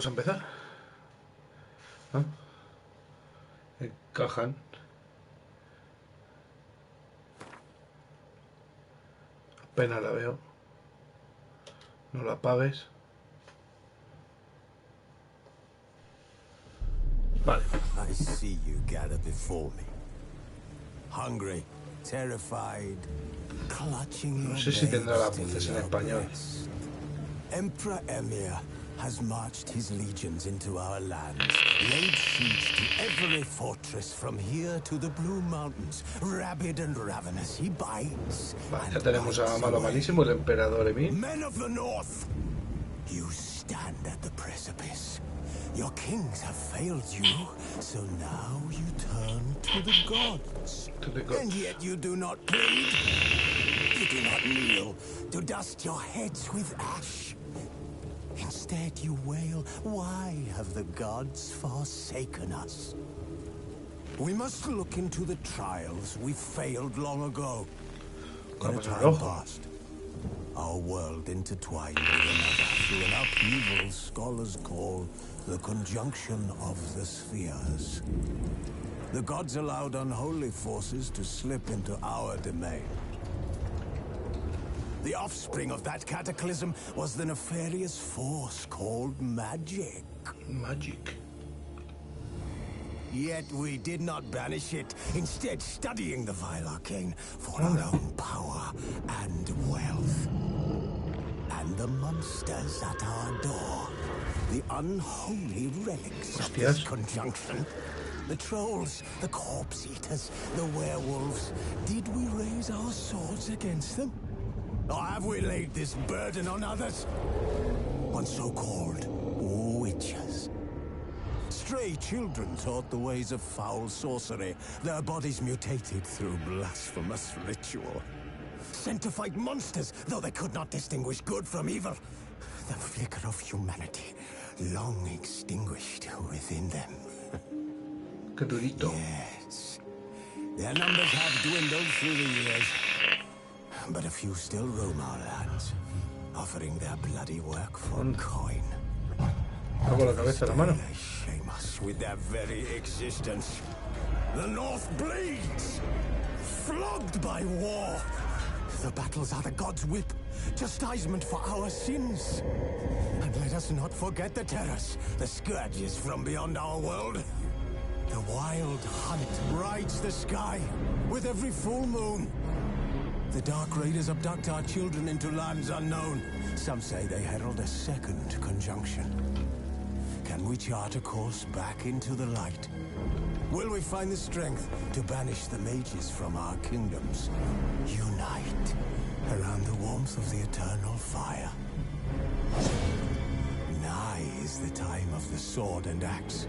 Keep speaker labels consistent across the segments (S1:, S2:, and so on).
S1: Vamos a empezar. ¿Ah? Encajan. Apenas la veo. No la apagues. Vale.
S2: I see you gather before me. Hungry, terrified, clutching your
S1: No sé si tendrá las
S2: babes
S1: voces
S2: to
S1: en
S2: your
S1: español.
S2: breast. Emperor Emir has marched his legions into our lands, laid siege to every fortress from here to the Blue Mountains. Rabid and ravenous, he bites.
S1: Vale, ya tenemos a malo malísimo, el emperador Emir.
S2: Men of the North, you stand at the precipice. Your kings have failed you, so now you turn to the gods. And yet you do not plead. You do not kneel to dust your heads with ash. Instead you wail, why have the gods forsaken us? We must look into the trials we failed long ago. In a time past, our world intertwined with another through an upheaval scholars call the conjunction of the spheres. The gods allowed unholy forces to slip into our domain. The offspring of that cataclysm was the nefarious force called magic.
S1: Magic.
S2: Yet we did not banish it, instead studying the vile arcane for our own power and wealth. And the monsters at our door, the unholy relics of this conjunction, the trolls, the corpse eaters, the werewolves, did we raise our swords against them? Or have we laid this burden on others? On so-called witches. Stray children taught the ways of foul sorcery, their bodies mutated through blasphemous ritual. Sent to fight monsters, though they could not distinguish good from evil. The flicker of humanity, long extinguished within them.
S1: Qué durito.
S2: Yes. Their numbers have dwindled through the years. But a few still roam our lands, offering their bloody work for coin.
S1: Hago la cabeza en la mano.
S2: They shame us with their very existence. The North bleeds, flogged by war. The battles are the gods' whip, chastisement for our sins. And let us not forget the terrors, the scourges from beyond our world. The wild hunt rides the sky with every full moon. The Dark Raiders abduct our children into lands unknown. Some say they herald a second conjunction. Can we chart a course back into the light? Will we find the strength to banish the mages from our kingdoms? Unite around the warmth of the eternal fire. Nigh is the time of the sword and axe.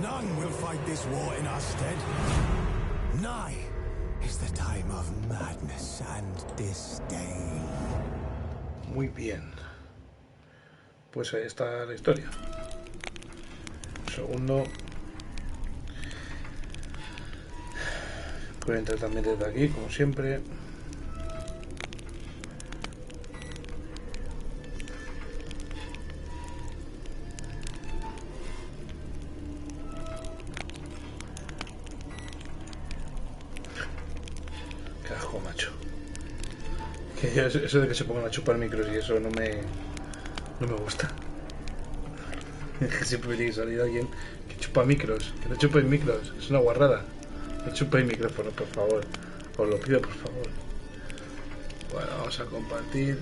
S2: None will fight this war in our stead. Nigh is the time of madness and disdain.
S1: Muy bien. Pues ahí está la historia. Un segundo. Voy a entrar también desde aquí, como siempre. Carajo, macho. Que yo, eso de que se pongan a chupar micros y eso no me gusta. Es que siempre tiene que salir alguien que chupa micros. Que no chupéis micros. Es una guarrada. No chupéis micrófonos, por favor. Os lo pido, por favor. Bueno, vamos a compartir.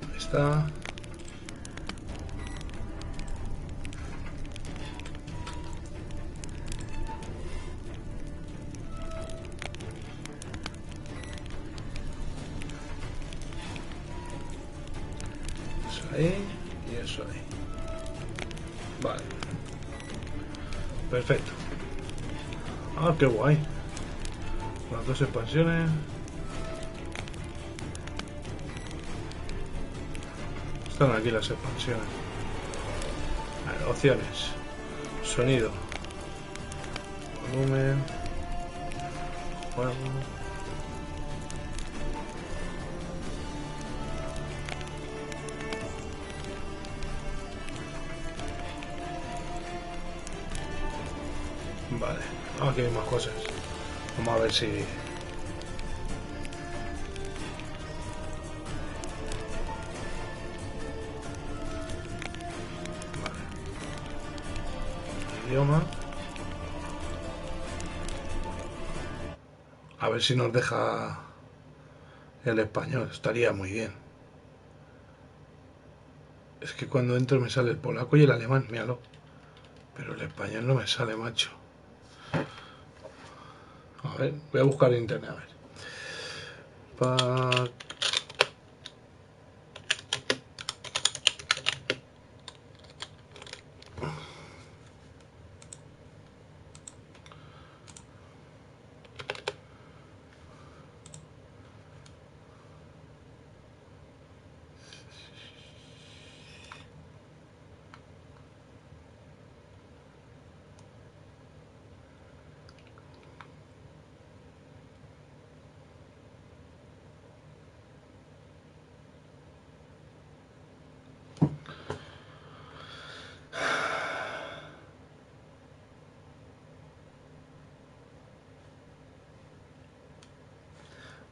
S1: Ahí está. Ahí y eso ahí. Vale. Perfecto. Ah, qué guay. Las dos expansiones. Están aquí las expansiones. A ver, opciones. Sonido. Volumen. Juego. Vale, aquí hay más cosas. Vamos a ver si... Vale. Idioma. A ver si nos deja el español. Estaría muy bien. Es que cuando entro me sale el polaco y el alemán, míralo. Pero el español no me sale, macho. A ver, voy a buscar en internet, a ver.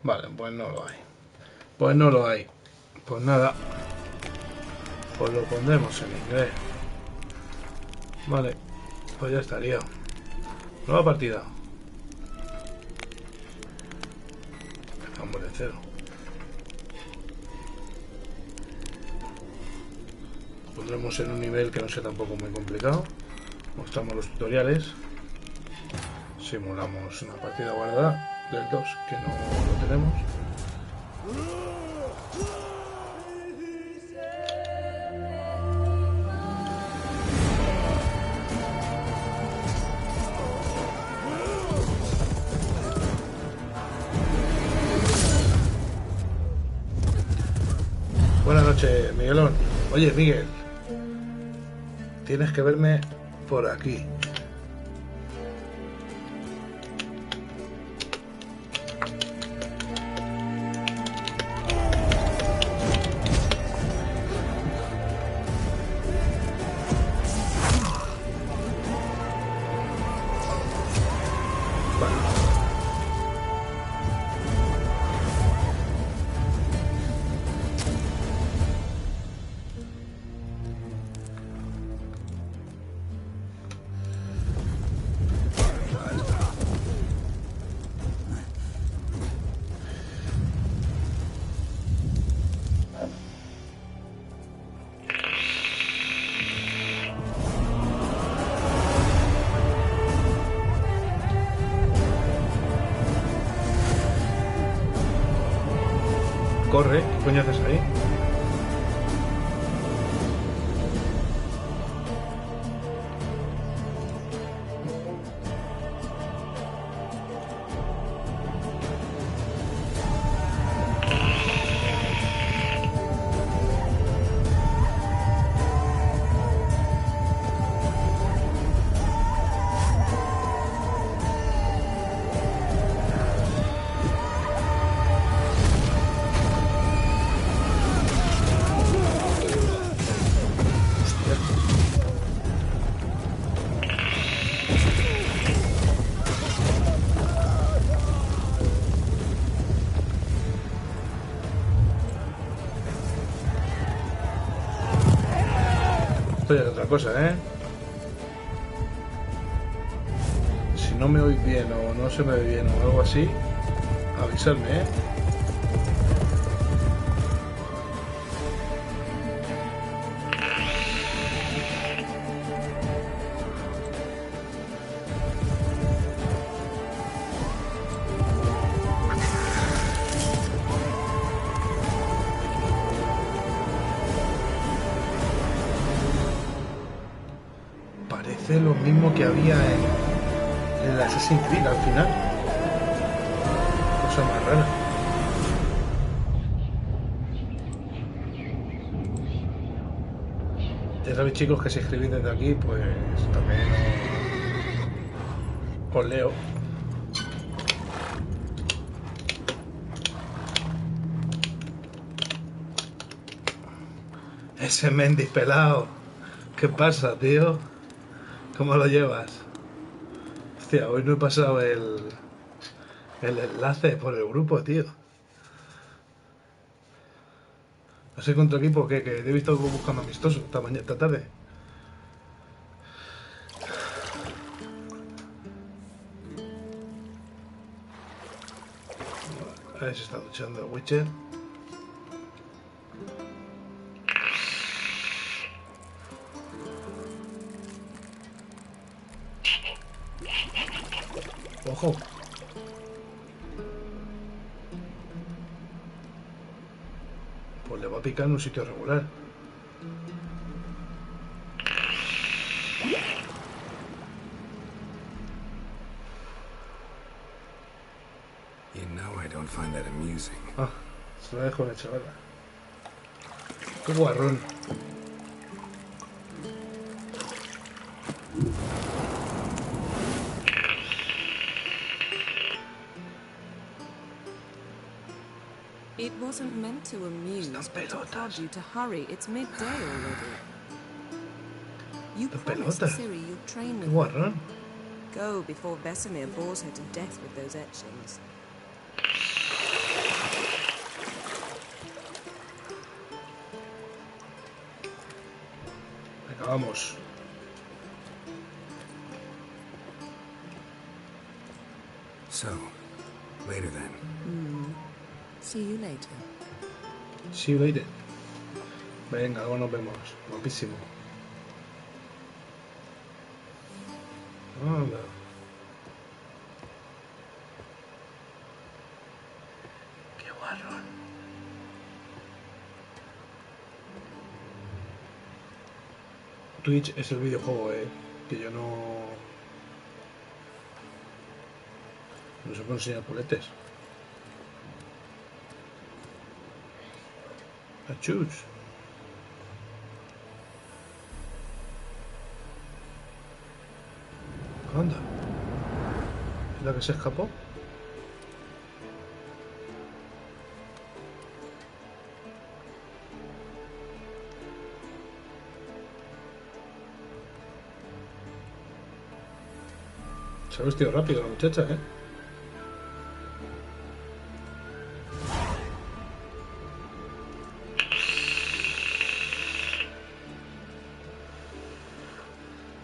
S1: Vale, pues no lo hay. Pues no lo hay. Pues nada. Pues lo pondremos en inglés. Vale. Pues ya estaría. Nueva partida. Empezamos de cero. Lo pondremos en un nivel que no sea tampoco muy complicado. Mostramos los tutoriales. Simulamos una partida guardada del 2 que no lo tenemos. Buenas noches, Miguelón. Oye, Miguel, tienes que verme por aquí. Corre, ¿qué coño haces ahí? Esto ya es otra cosa, ¿eh? Si no me oís bien o no se me ve bien o algo así, avisadme, ¿eh? Parece lo mismo que había en el Assassin's Creed al final. Cosa más rara. Ya sabéis, chicos, que si escribís desde aquí, pues también os leo. Ese Mendy pelado. ¿Qué pasa, tío? ¿Cómo lo llevas? Hostia, hoy no he pasado el enlace por el grupo, tío. No sé contra equipo que he visto buscando amistoso esta tarde. A ver si está duchando el Witcher. Ojo. Pues le va a picar en un sitio regular.
S2: You know I don't find that amusing.
S1: Ah, se la dejo a la chavala. Qué guarrón.
S3: It wasn't meant to amuse, but to prod you to hurry. It's midday already. You promised Ciri you'd train
S1: Qué
S3: with her.
S1: guarrón.
S3: Go before Vesemir bores her to death with those etchings.
S1: Venga, vamos.
S2: So, later then.
S3: See you later.
S1: See you later. Venga, luego nos vemos. Guapísimo. Anda. Qué guarrón. Twitch es el videojuego, que yo no se puede enseñar culetes. Achus. Anda. ¿Es la que se escapó? Se ha vestido rápido la muchacha, ¿eh?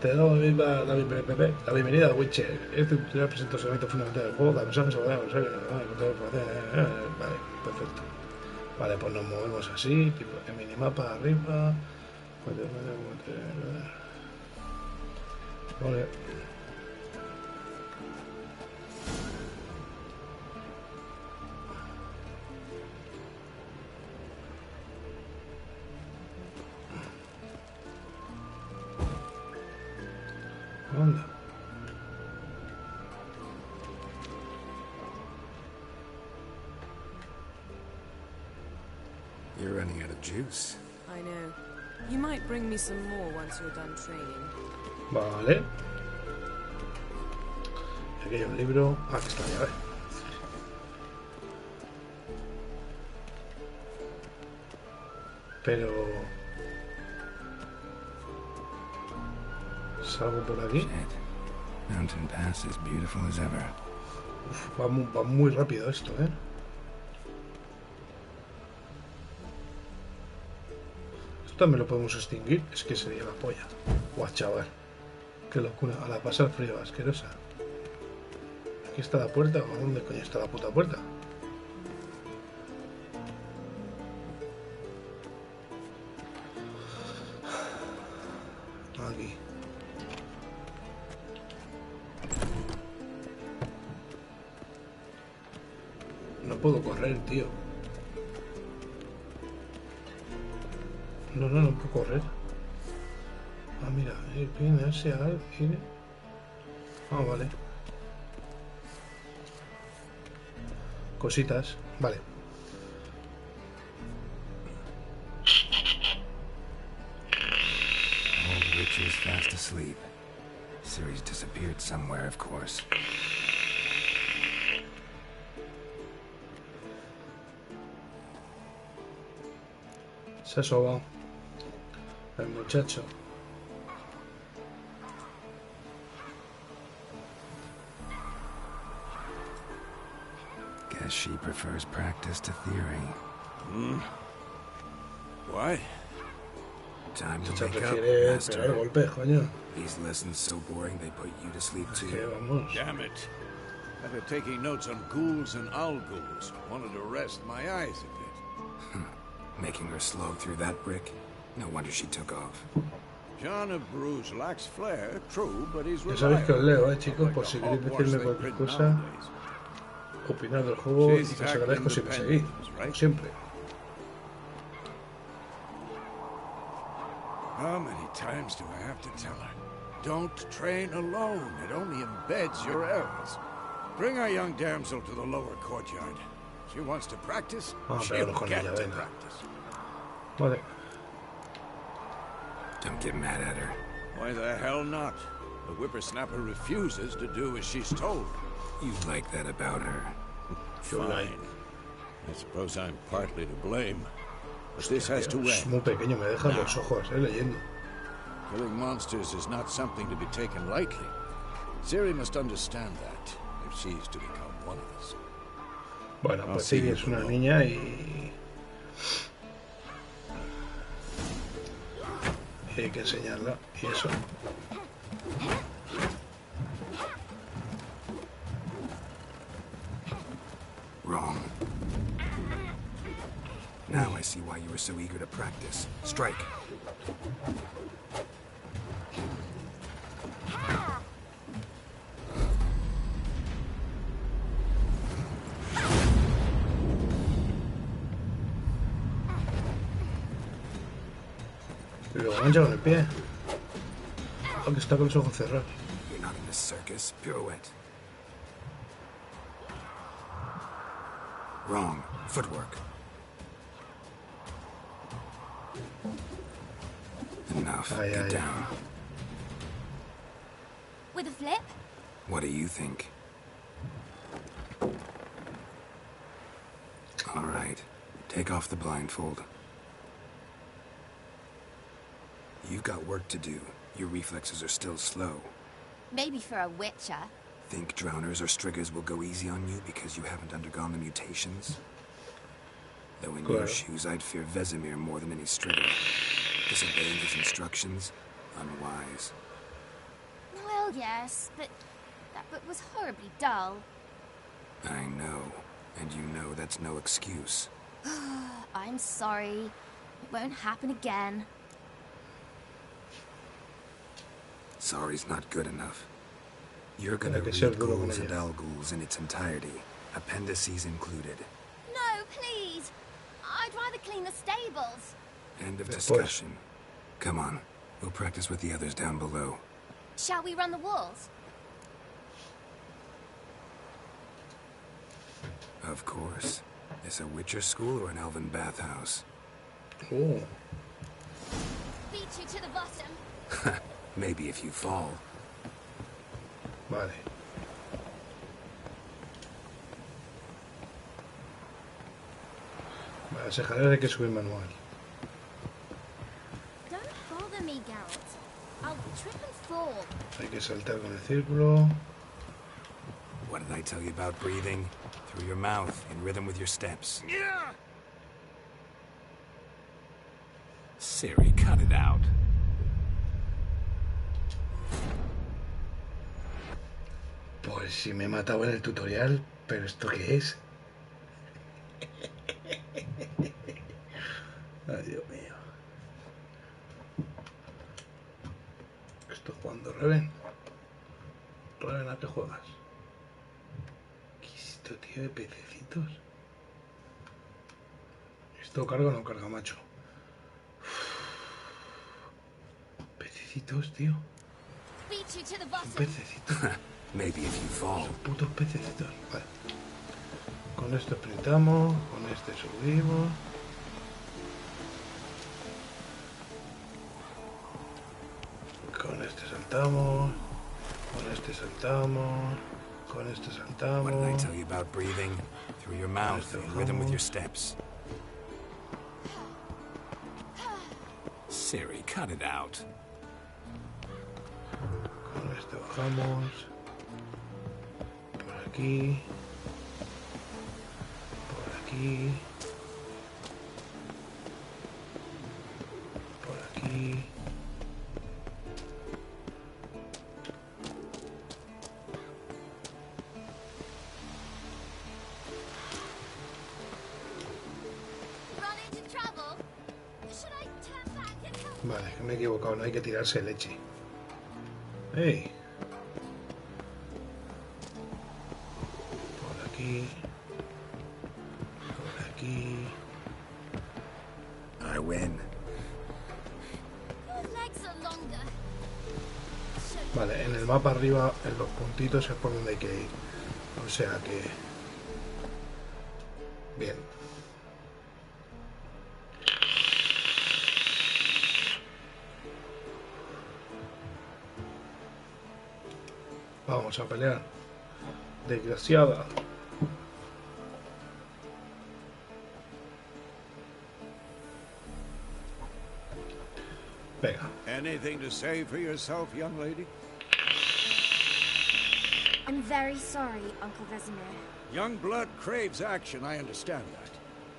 S1: Te doy la bienvenida a Witcher. Este tutorial presenta los elementos fundamentales del juego, cada mensaje se va a dar, vale, perfecto. Vale, pues nos movemos así, tipo en minimapa arriba. Vale. Anda.
S2: You're running out of juice.
S3: I know. You might bring me some more once you're done training.
S1: Vale. Aquí hay un libro. Ah, que está ya, Pero... salgo por aquí.
S2: Shit. Mountain Pass is beautiful as ever.
S1: Uf, va muy rápido esto, ¿eh? Esto también lo podemos extinguir. Es que sería la polla. Guau, chaval. Qué locura. A la pasar frío, asquerosa. ¿Aquí está la puerta? ¿O dónde coño está la puta puerta? Aquí. No puedo correr, tío. No puedo correr. Ah, mira, ese al ir. Ah, vale. Cositas, vale.
S2: Witcher's fast asleep. Ciri's disappeared somewhere, of course.
S1: Se ha sobado el muchacho.
S2: Guess she prefers practice to theory.
S4: What?
S2: Time to
S1: Se
S2: wake up,
S1: prefiere
S2: master.
S1: pegar golpes, coño.
S2: These lessons so boring they put you to sleep
S1: Que
S2: too.
S1: vamos.
S4: Damn it. I've been taking notes on ghouls and owl ghouls. Wanted to rest my eyes a bit.
S2: Making her slog through that brick? No wonder she took off.
S4: John of Bruges lacks flair, true, but he's
S1: Ya sabéis que os
S4: reliable.
S1: leo, chicos, por si queréis decirme cualquier cosa, opinar del juego y os agradezco si me seguís, como siempre.
S4: How many times do I have to tell her? Don't train alone. It only embeds your errors. Bring our young damsel to the lower courtyard. She wants to practice. She'll
S1: pero con
S4: get
S1: ella,
S4: to
S1: venga.
S4: practice.
S1: Vale.
S2: Don't get mad at her.
S4: Why the hell not? The whippersnapper refuses to do as she's told.
S2: You like that about her.
S4: Fine. I suppose I'm partly to blame. But this has to
S1: Es
S4: end.
S1: muy pequeño, me dejan los ojos, leyendo.
S4: Killing monsters is not something to be taken lightly. Ciri must understand that if she's to become one of us.
S1: Bueno, pues sí, es una niña y hay que enseñarla, y eso.
S2: Wrong. Now I see why you were so eager to practice. Strike.
S1: Y luego mancha con el pie. Aunque está con los ojos cerrados.
S2: You're not in the circus. Pirouette. Wrong. Footwork. Enough. Get down.
S5: With a flip?
S2: What do you think? All right. Take off the blindfold. You've got work to do. Your reflexes are still slow.
S5: Maybe for a witcher.
S2: Think drowners or striggers will go easy on you because you haven't undergone the mutations? Though in your shoes, I'd fear Vesemir more than any strigger. Disobeying his instructions? Unwise.
S5: Well, yes, but that book was horribly dull.
S2: I know. And you know that's no excuse.
S5: I'm sorry. It won't happen again.
S2: Sorry's not good enough. You're gonna
S1: Tiene que
S2: read
S1: ser duro con
S2: ghouls and
S1: ella.
S2: ghouls in its entirety. Appendices included.
S5: No, please. I'd rather clean the stables.
S2: End of
S1: Después.
S2: discussion. Come on. We'll practice with the others down below.
S5: Shall we run the walls?
S2: Of course. Is a Witcher school or an elven bathhouse?
S1: Oh,
S5: Beat you to the bottom.
S2: Maybe if you fall.
S1: vale. Vale, las escaleras hay que subir manual.
S5: Don't bother me, Geralt. I'll trip and fall.
S1: Hay que saltar con el círculo.
S2: What did I tell you about breathing? Through your mouth, in rhythm with your steps.
S4: Yeah!
S2: Ciri, cut it out.
S1: Pues si me he matado en el tutorial, pero ¿esto qué es? Ay, Dios mío. Estoy jugando, Reven. Reven, ¿a qué juegas? ¿Qué es esto, tío, de pececitos? ¿Esto carga o no carga, macho? Pececitos, tío.
S5: Beat you to the
S1: Son
S5: bottom.
S1: pececitos.
S2: Maybe if you fall.
S1: Son putos pececitos. Vale. Con esto sprintamos, con este subimos. saltamos. Con este saltamos. Con este saltamos.
S2: What did I tell you about breathing? Through your mouth, in rhythm with your steps. Siri, cut it out.
S1: Con este bajamos. Por aquí. Por aquí. Por aquí. Vale, que me he equivocado, no hay que tirarse leche. ¡Ey! Por aquí. Por aquí.
S2: I win.
S1: Vale, en el mapa arriba, en los puntitos es por donde hay que ir. O sea que... Bien. Vamos a pelear. Desgraciada. Venga.
S4: Anything to say for yourself, young lady?
S5: I'm very sorry, Uncle Vesemir.
S4: Young blood craves action, I understand that.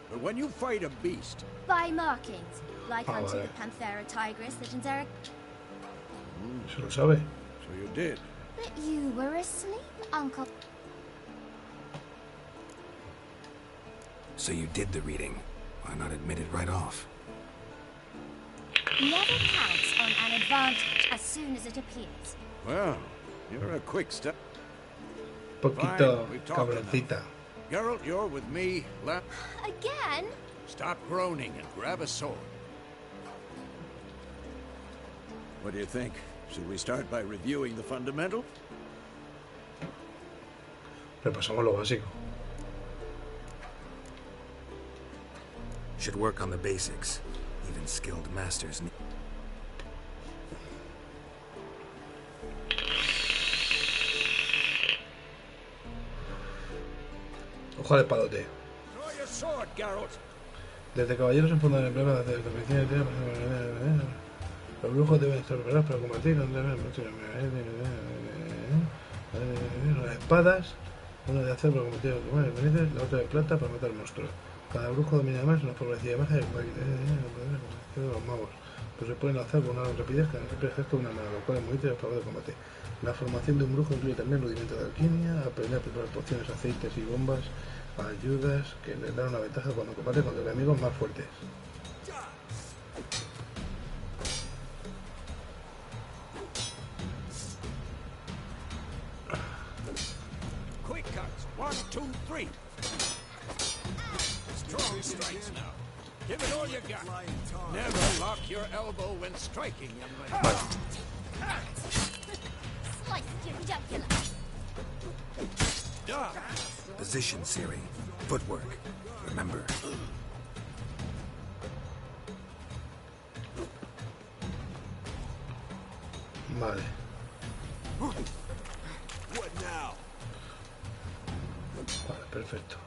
S4: But when you fight a beast...
S5: By markings, like unto
S1: vale.
S5: the Panthera tigris legendary.
S1: ¿Se lo sabe?
S4: So you did.
S5: But you were asleep, Uncle.
S2: So you did the reading. Why not admit it right off?
S5: Never counts on an advantage as soon as it appears.
S4: Well, you're a quick step.
S1: Poquito
S4: Fine, we've talked
S1: cabroncita.
S4: Geralt, you're with me.
S5: Again?
S4: Stop groaning and grab a sword. What do you think? Should we start by reviewing the fundamental?
S1: Repasamos lo básico.
S2: Should work on the basics. Even skilled masters need...
S1: Hoja de palote.
S4: Draw your sword, Geralt.
S1: Desde caballeros en forma de emblema, desde la oficina de... Los brujos deben estar preparados para combatir. Las espadas, una de acero para combatir la otra de plata para matar monstruos. Cada brujo domina además una favorecida de magia de los magos. Pues se pueden lanzar con una rapidez que no siempre ejerce una mano, lo cual es muy útil a favor del combate. La formación de un brujo incluye también rudimentos de alquimia, aprender a preparar pociones, aceites y bombas, ayudas que les dan una ventaja cuando combate contra enemigos más fuertes.
S4: Quick cuts. 1, 2, 3. Strong strikes now. Give it all you got. Never lock your elbow when striking, young lady.
S5: Slice your jugular.
S2: Position, Siri. Footwork. Remember.
S1: Vale.
S4: What now?
S1: Vale, perfecto.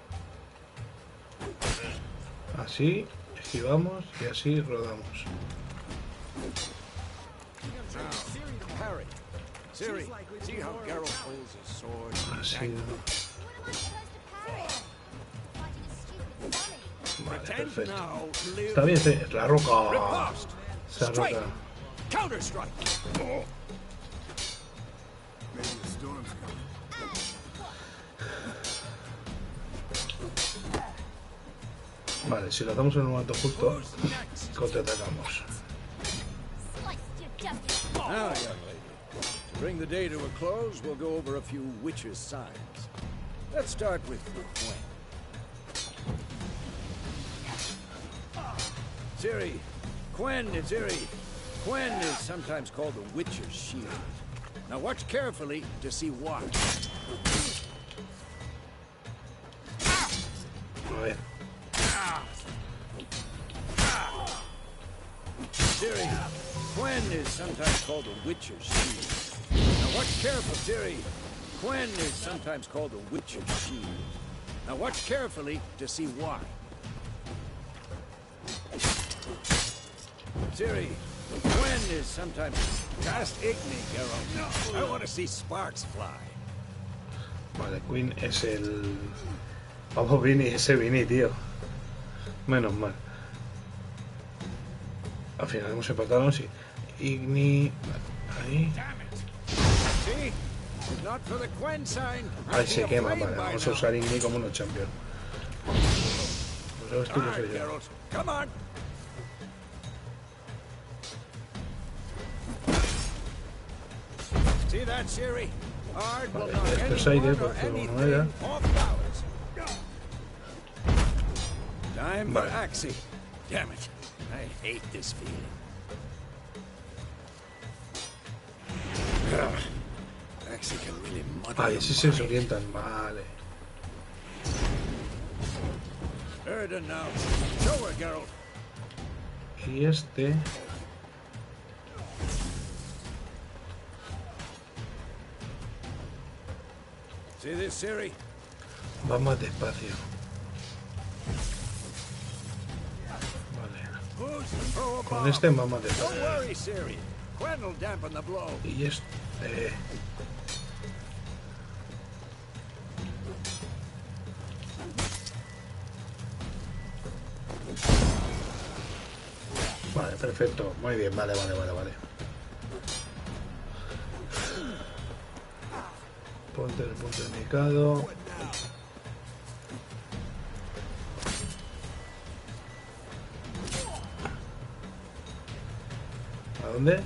S1: Así, esquivamos y así rodamos.
S4: Harry. Siri, see how Geralt holds his sword?
S1: Así. Vale, perfecto.
S4: Now, live.
S1: Está bien, es la roca.
S4: Riposte.
S1: Esa
S4: Strike.
S1: roca.
S4: Counter strike.
S1: Vale, si lo hacemos en el momento justo, contraatacamos.
S4: Now, young lady, to bring the day to a close, we'll go over a few witches' signs. Let's start with Gwen. Ciri, Gwen is sometimes called the Witcher's Shield. Now watch carefully to see why.
S1: A ver.
S4: Ciri, Gwen is sometimes called the Witcher's Shield. Watch careful, Ciri. Gwen is sometimes called the Witch of Shoes. Now watch carefully to see why. Ciri, Gwen is sometimes cast igni, Geralt. No, I want to see sparks fly.
S1: Vale, Queen es el... Vamos, Vinny, ese Vinny, tío. Menos mal. Al final hemos empatado, sí. Igni... Ahí. Ahí se quema, vale. Vamos a usar Igni como unos champions. Pues esto lo soy yo. Vale, esto es aire, porque no era. Vale.
S4: Damn it. I hate this feeling. Axie can really mother.
S1: Ay, si se desorientan, vale.
S4: Now. Show her, Geralt.
S1: Y este...
S4: See this, Ciri?
S1: Va más despacio. Con este vamos de y este vale, perfecto, muy bien, vale. Ponte el punto indicado. ¿A dónde?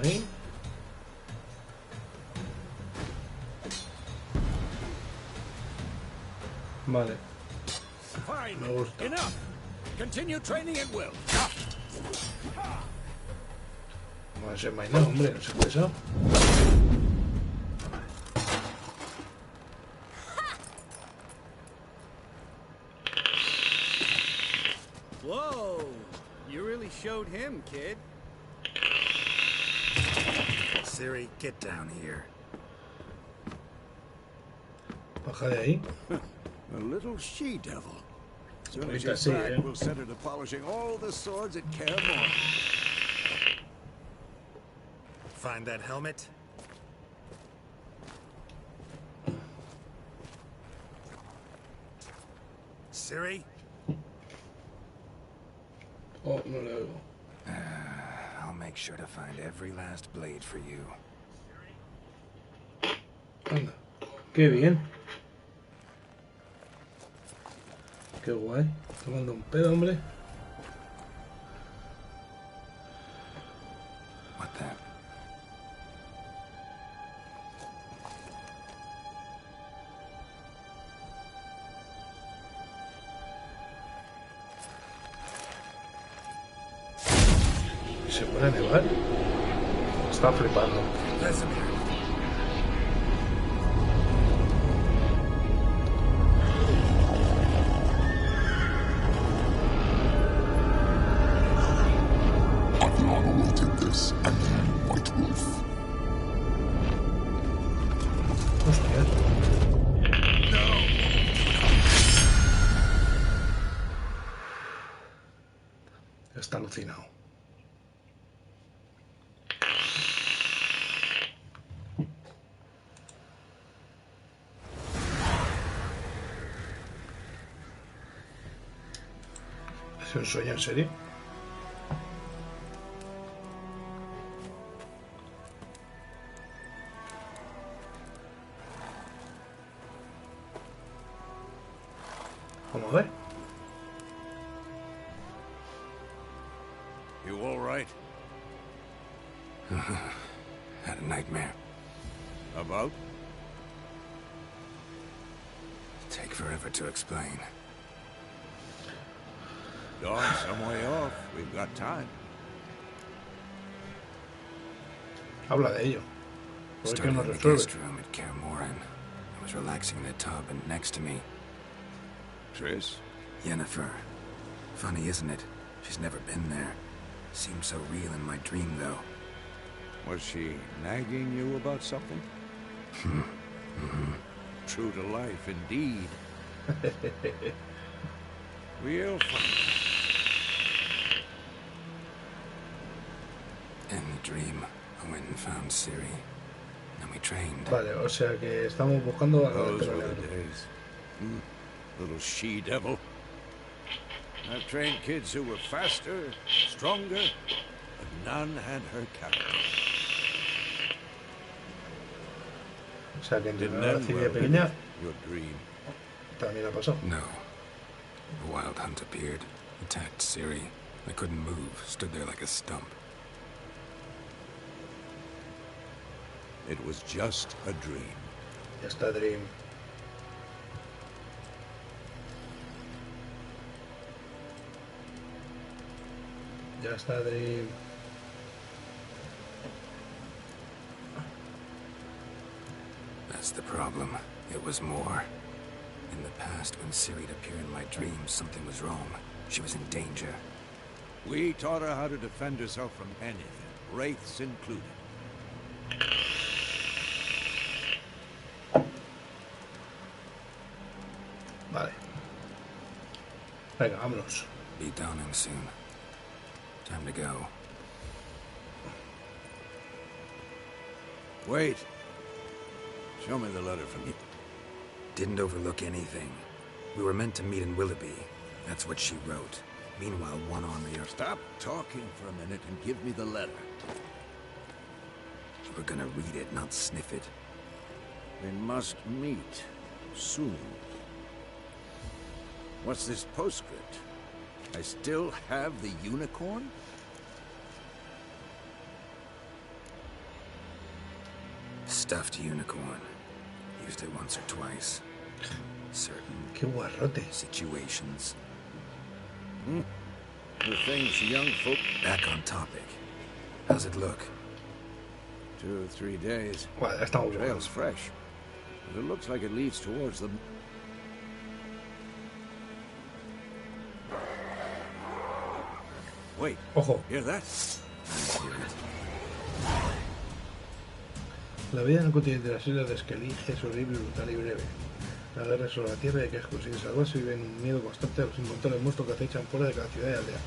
S1: Ahí. Vale. Me gusta. No se me ha ido, hombre, no se puede eso.
S6: Whoa! You really showed him, kid.
S2: Ciri, get down here.
S1: Baja de ahí.
S4: A little she-devil. Soon as she's back, we'll set her to polishing all the swords at Canal.
S2: Find that helmet? Ciri?
S1: Oh, no le oigo.
S2: I'll make sure to find every last blade for you.
S1: Anda, qué bien. Qué guay. Tomando un pedo, hombre.
S2: What the?
S1: ¿Se puede nevar? Está flipando. Hostia. Está alucinado. ¿Es un sueño en serio? Vamos a ver.
S4: You all right?
S2: Had a nightmare.
S4: About?
S2: Take forever to explain.
S4: Dawn's some way off. We've got time.
S1: Habla de ello. ¿Por qué no
S2: Started in the
S1: resuelve?
S2: guest room at Kaer Morhen. I was relaxing in the tub, and next to me,
S4: Triss?
S2: Yennefer. Funny, isn't it? She's never been there. Seemed so real in my dream, though.
S4: Was she nagging you about something? True to life, indeed. We'll find.
S7: In the dream, I went and found Siri. And we trained.
S1: Vale, o sea que estamos buscando a
S4: Those were the days. Little she-devil. I've trained kids who were faster, stronger, but none had her character.
S1: O sea que
S4: Didn't
S1: entrenar a
S4: end
S1: Siri de
S4: well, did
S1: pequeña
S4: it? Your dream.
S1: también ha pasado.
S7: No. A wild hunt appeared, attacked Siri. I couldn't move, stood there like a stump.
S4: It was just a dream.
S1: Ya está, Dream. Ya está, Dream.
S7: That's the problem. It was more. In the past, when Siri'd appear in my dreams, something was wrong. She was in danger.
S4: We taught her how to defend herself from anything, wraiths included.
S1: Vale. Venga, vámonos.
S7: Be dawning soon. Time to go.
S4: Wait. Show me the letter from you.
S7: Didn't overlook anything. We were meant to meet in Willoughby. That's what she wrote. Meanwhile, one army or...
S4: Stop talking for a minute and give me the letter.
S7: We're gonna read it, not sniff it.
S4: We must meet soon. What's this postscript? I still have the unicorn?
S7: Stuffed unicorn. Used it once or twice. Certain
S1: Qué guarrote.
S7: situations.
S4: The things young folk...
S7: Back on topic. How's it look?
S4: 2 or 3 days.
S1: Vale, ya estamos
S4: Trail's
S1: buscando.
S4: fresh. But it looks like it leads towards the... Wait,
S1: Ojo,
S4: hear that?
S7: I hear it.
S1: la vida no cotidiana de las islas de Skellige es horrible, brutal y breve. La guerra es sobre la tierra y hay que conseguir salvarse y viven un miedo constante a los incontables monstruos que acechan fuera de cada ciudad y aldea.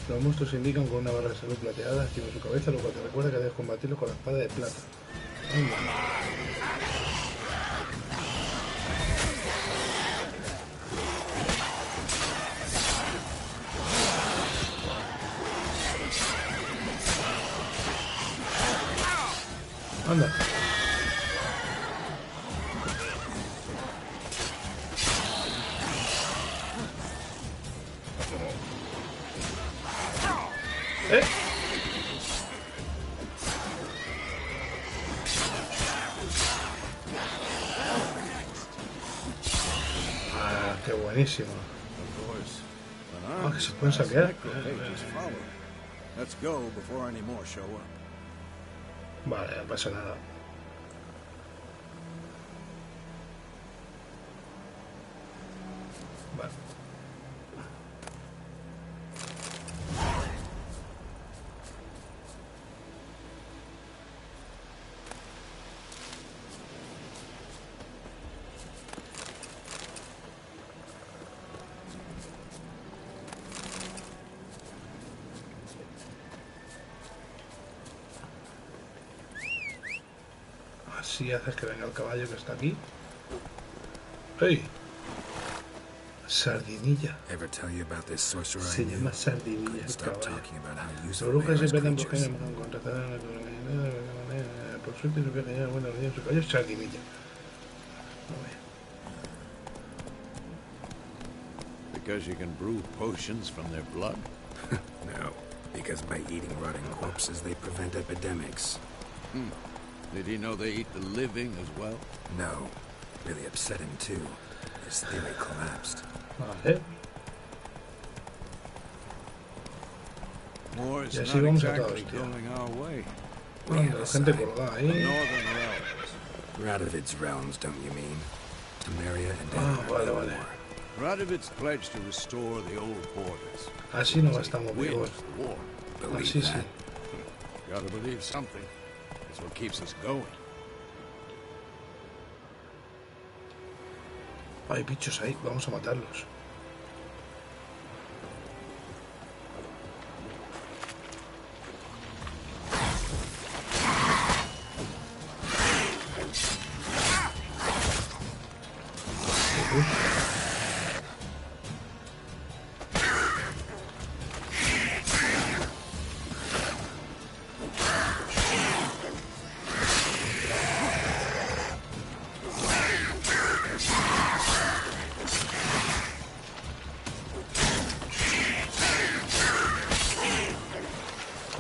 S1: Los monstruos se indican con una barra de salud plateada encima de su cabeza, lo cual te recuerda que debes combatirlos con la espada de plata. Anda. Anda. Ah, qué buenísimo.
S4: Of course. An
S1: Ah, que
S4: army's
S1: se pueden
S4: fast
S1: saquear.
S4: necropages follow. Let's go before any more show up.
S1: Vale, no pasa nada. Vale. Así haces que venga el caballo que está aquí. ¡Hey! Sardinilla.
S7: Ever tell you about this sorcerer
S1: Se
S7: I knew?
S1: llama Sardinilla
S7: Couldn't
S1: el
S7: stop
S1: caballo.
S7: talking about how
S1: Los
S7: useful
S1: brujos
S7: they are as
S1: siempre dan
S7: creatures.
S1: buscan contratar por suerte no pierde buena vida en su caballo Sardinilla. Muy bien.
S4: Because you can brew potions from their blood?
S7: No, because by eating rotting corpses, they prevent epidemics.
S4: Did he know they eat the living as well?
S7: No, really upset him too. His theory collapsed.
S1: Vale.
S4: War's
S1: Y así
S4: not
S1: vamos a
S4: exactly
S1: todos, tío.
S4: going our way.
S1: Anda, la gente colgada
S4: The
S1: ahí.
S4: northern realms.
S7: Radovid's realms, don't you mean? Temeria and
S1: Ah,
S7: Denmark
S1: vale,
S7: no
S1: vale.
S7: more.
S4: Radovid's pledged to restore the old borders.
S1: Así no
S4: He
S1: estamos
S4: wins
S1: vivos.
S4: the war.
S7: Believe
S1: Así sí.
S7: that.
S4: Gotta believe something. It's what keeps us going.
S1: Hay bichos ahí, vamos a matarlos.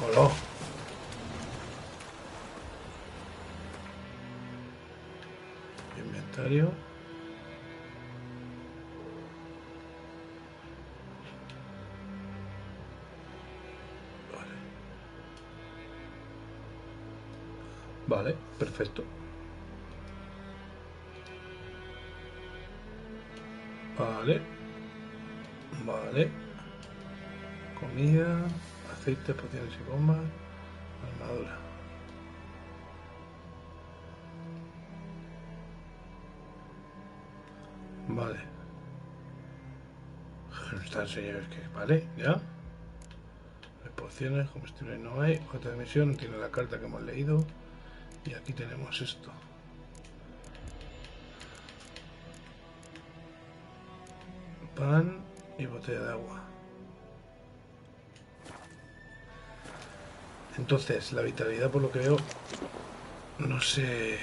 S1: Hola. Inventario. Vale, perfecto. Vale. Vale. Comida, aceite, pociones y bombas, armadura. Vale. Está señores que vale, ya. Hay pociones, comestibles no hay. Otra misión, tiene la carta que hemos leído. Y aquí tenemos esto. Pan y botella de agua. Entonces, la vitalidad, por lo que veo, no sé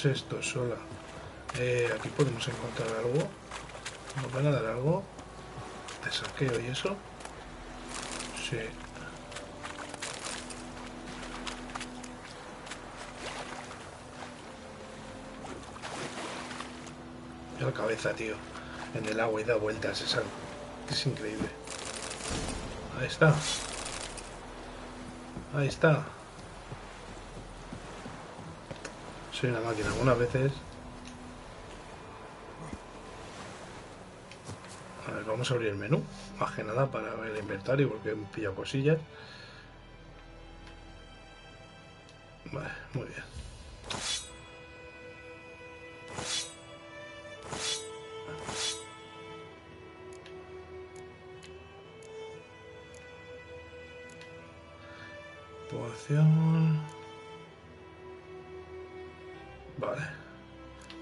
S1: esto sola. Aquí podemos encontrar algo. ¿Nos van a dar algo? ¿De saqueo y eso? Sí. La cabeza, tío, en el agua y da vueltas, es increíble. Ahí está. Ahí está. Soy una máquina algunas veces. A ver, vamos a abrir el menú, más que nada para ver el inventario porque hemos pillado cosillas. Vale, muy bien. Poción.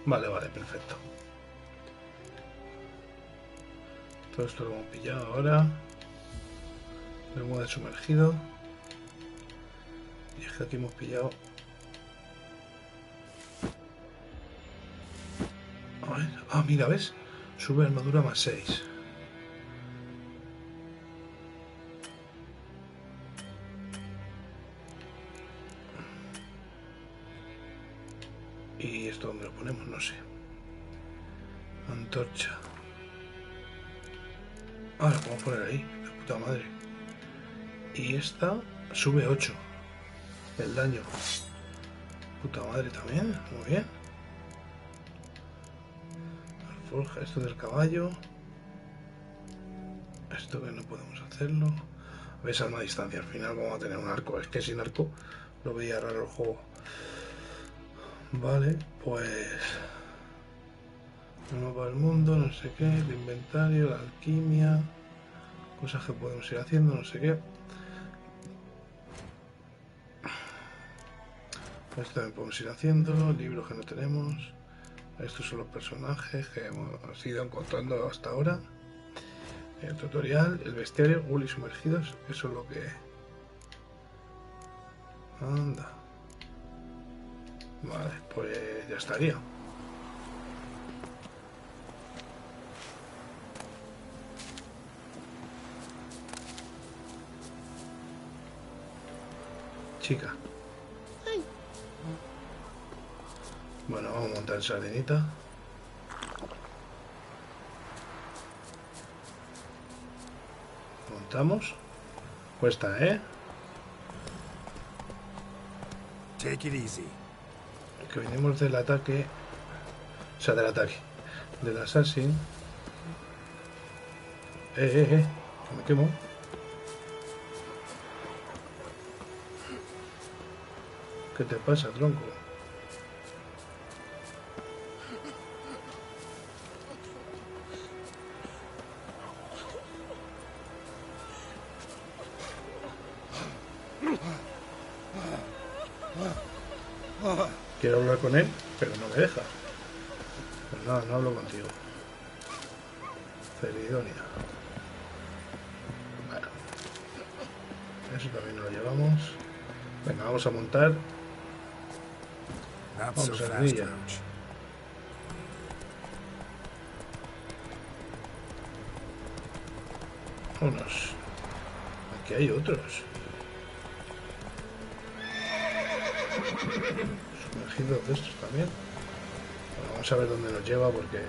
S1: Vale, perfecto. Todo esto lo hemos pillado ahora. Lo hemos sumergido. Y es que aquí hemos pillado. A ver. Ah, mira, ¿ves? Sube armadura más 6. ¿Y esto dónde lo ponemos? No sé. Antorcha. Ah, la podemos poner ahí. De puta madre. Y esta sube 8. El daño. Puta madre también. Muy bien. Alforja. Esto del caballo. Esto que no podemos hacerlo. Ves, arma a distancia. Al final vamos a tener un arco. Es que sin arco lo veía raro el juego. Vale, pues el mapa del mundo, no sé qué, el inventario, la alquimia, cosas que podemos ir haciendo, no sé qué. Esto también podemos ir haciendo, libros que no tenemos. Estos son los personajes que hemos ido encontrando hasta ahora. El tutorial, el bestiario, Gully sumergidos, eso es lo que... Anda. Vale, pues ya estaría. Chica. Bueno, vamos a montar sardinita. Montamos. Cuesta, ¿eh?
S2: Take it easy.
S1: Que venimos del ataque, o sea, del ataque del assassin. Que me quemo. ¿Qué te pasa, tronco? Quiero hablar con él, pero no me deja. Pues nada, no hablo contigo. Felidonia. Bueno. Eso también lo llevamos. Venga, vamos a montar. Vamos a la villa. Vámonos. Aquí hay otros. Sumergidos de estos también. Bueno, vamos a ver dónde nos lleva porque...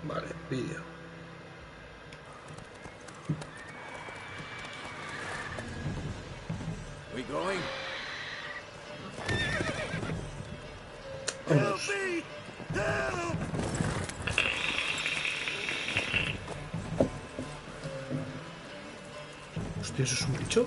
S1: Vale, vídeo.
S4: We going?
S1: Vamos. Hostia, ¿eso es un bicho?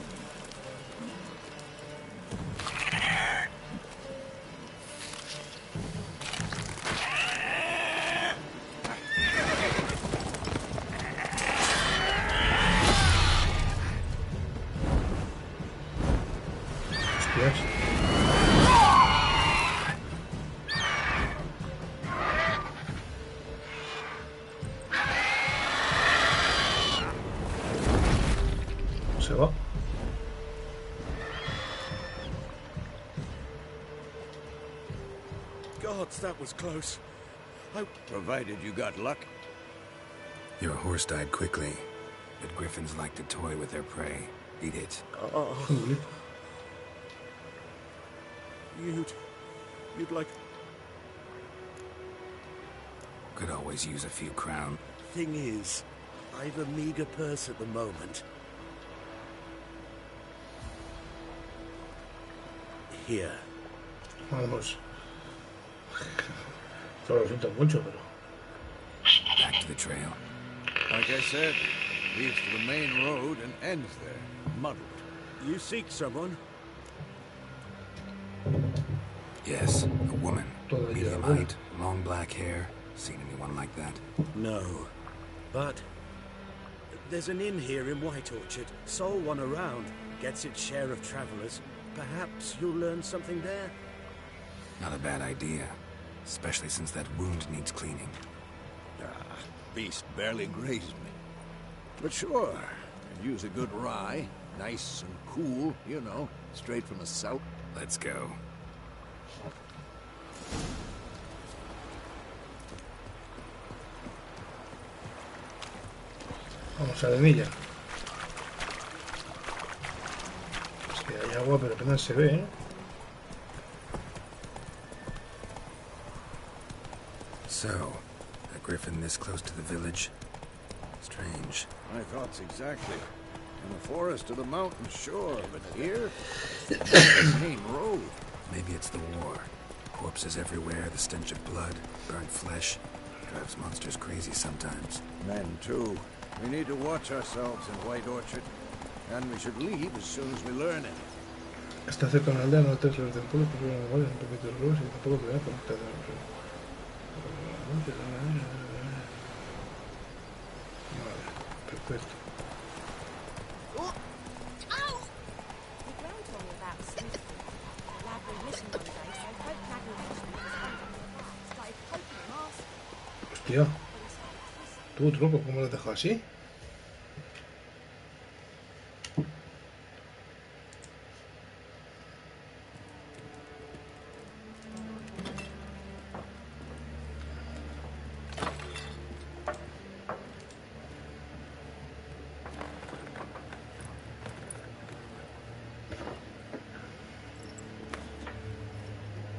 S1: Se va.
S2: Gods, that was close.
S4: Provided you got luck.
S7: Your horse died quickly, but griffins like to toy with their prey. Eat it.
S2: You'd like...
S7: Could always use a few crown.
S2: Thing is, I've a meager purse at the moment. Here.
S1: Vamos. Solo resulta mucho, pero...
S7: Back to the trail.
S4: Like I said, leads to the main road and ends there. Muddled.
S2: You seek someone?
S7: Yes, a woman.
S1: Todavía
S7: Medium
S1: buena.
S7: height, long black hair. Seen anyone like that?
S2: No. But there's an inn here in White Orchard. Sole one around. Gets its share of travelers. Perhaps you'll learn something there?
S7: Not a bad idea. Especially since that wound needs cleaning.
S4: Beast barely grazed me. But sure, could use a good rye. Nice and cool, you know, straight from the south.
S7: Let's go.
S1: Vamos a la milla. Es que hay agua, pero apenas se ve, ¿eh?
S7: So, a griffin this close to the village? Strange.
S4: My thoughts exactly. In the forest or the mountains, sure, but here, the main road.
S7: Maybe it's the war. Corpses everywhere, the stench of blood, burnt flesh. Drives monsters crazy sometimes.
S4: Men, too. We need to watch ourselves in White Orchard. And we should leave as soon as we learn it.
S1: Está cerca de una aldea, no te sueltes del pueblo, porque no vale un poquito de robos y tampoco te voy a conectar de los... Vale, perfecto. Hostia. Tú, tronco, ¿cómo lo has dejado así?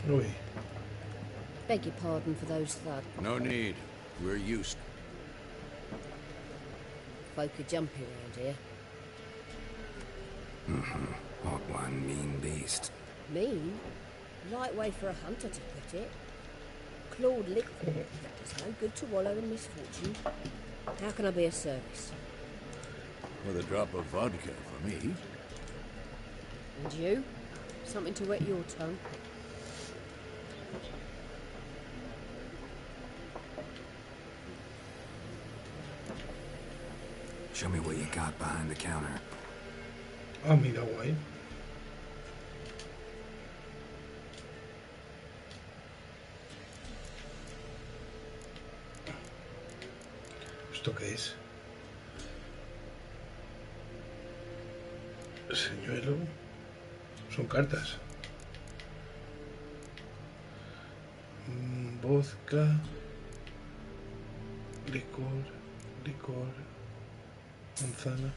S1: Uy.
S8: Beg your pardon for those thud.
S4: No need. We're used.
S8: Folk are jumpy around here.
S7: What one mean beast.
S8: Mean? Light way for a hunter to put it. clawed liquid. It's no good to wallow in misfortune. How can I be of service?
S4: With a drop of vodka for me.
S8: And you? Something to wet your tongue?
S7: Show me what you got behind the counter.
S1: Ah, mira, guay. ¿Esto qué es? Señuelo. Son cartas. Vodka. Licor. Manzana.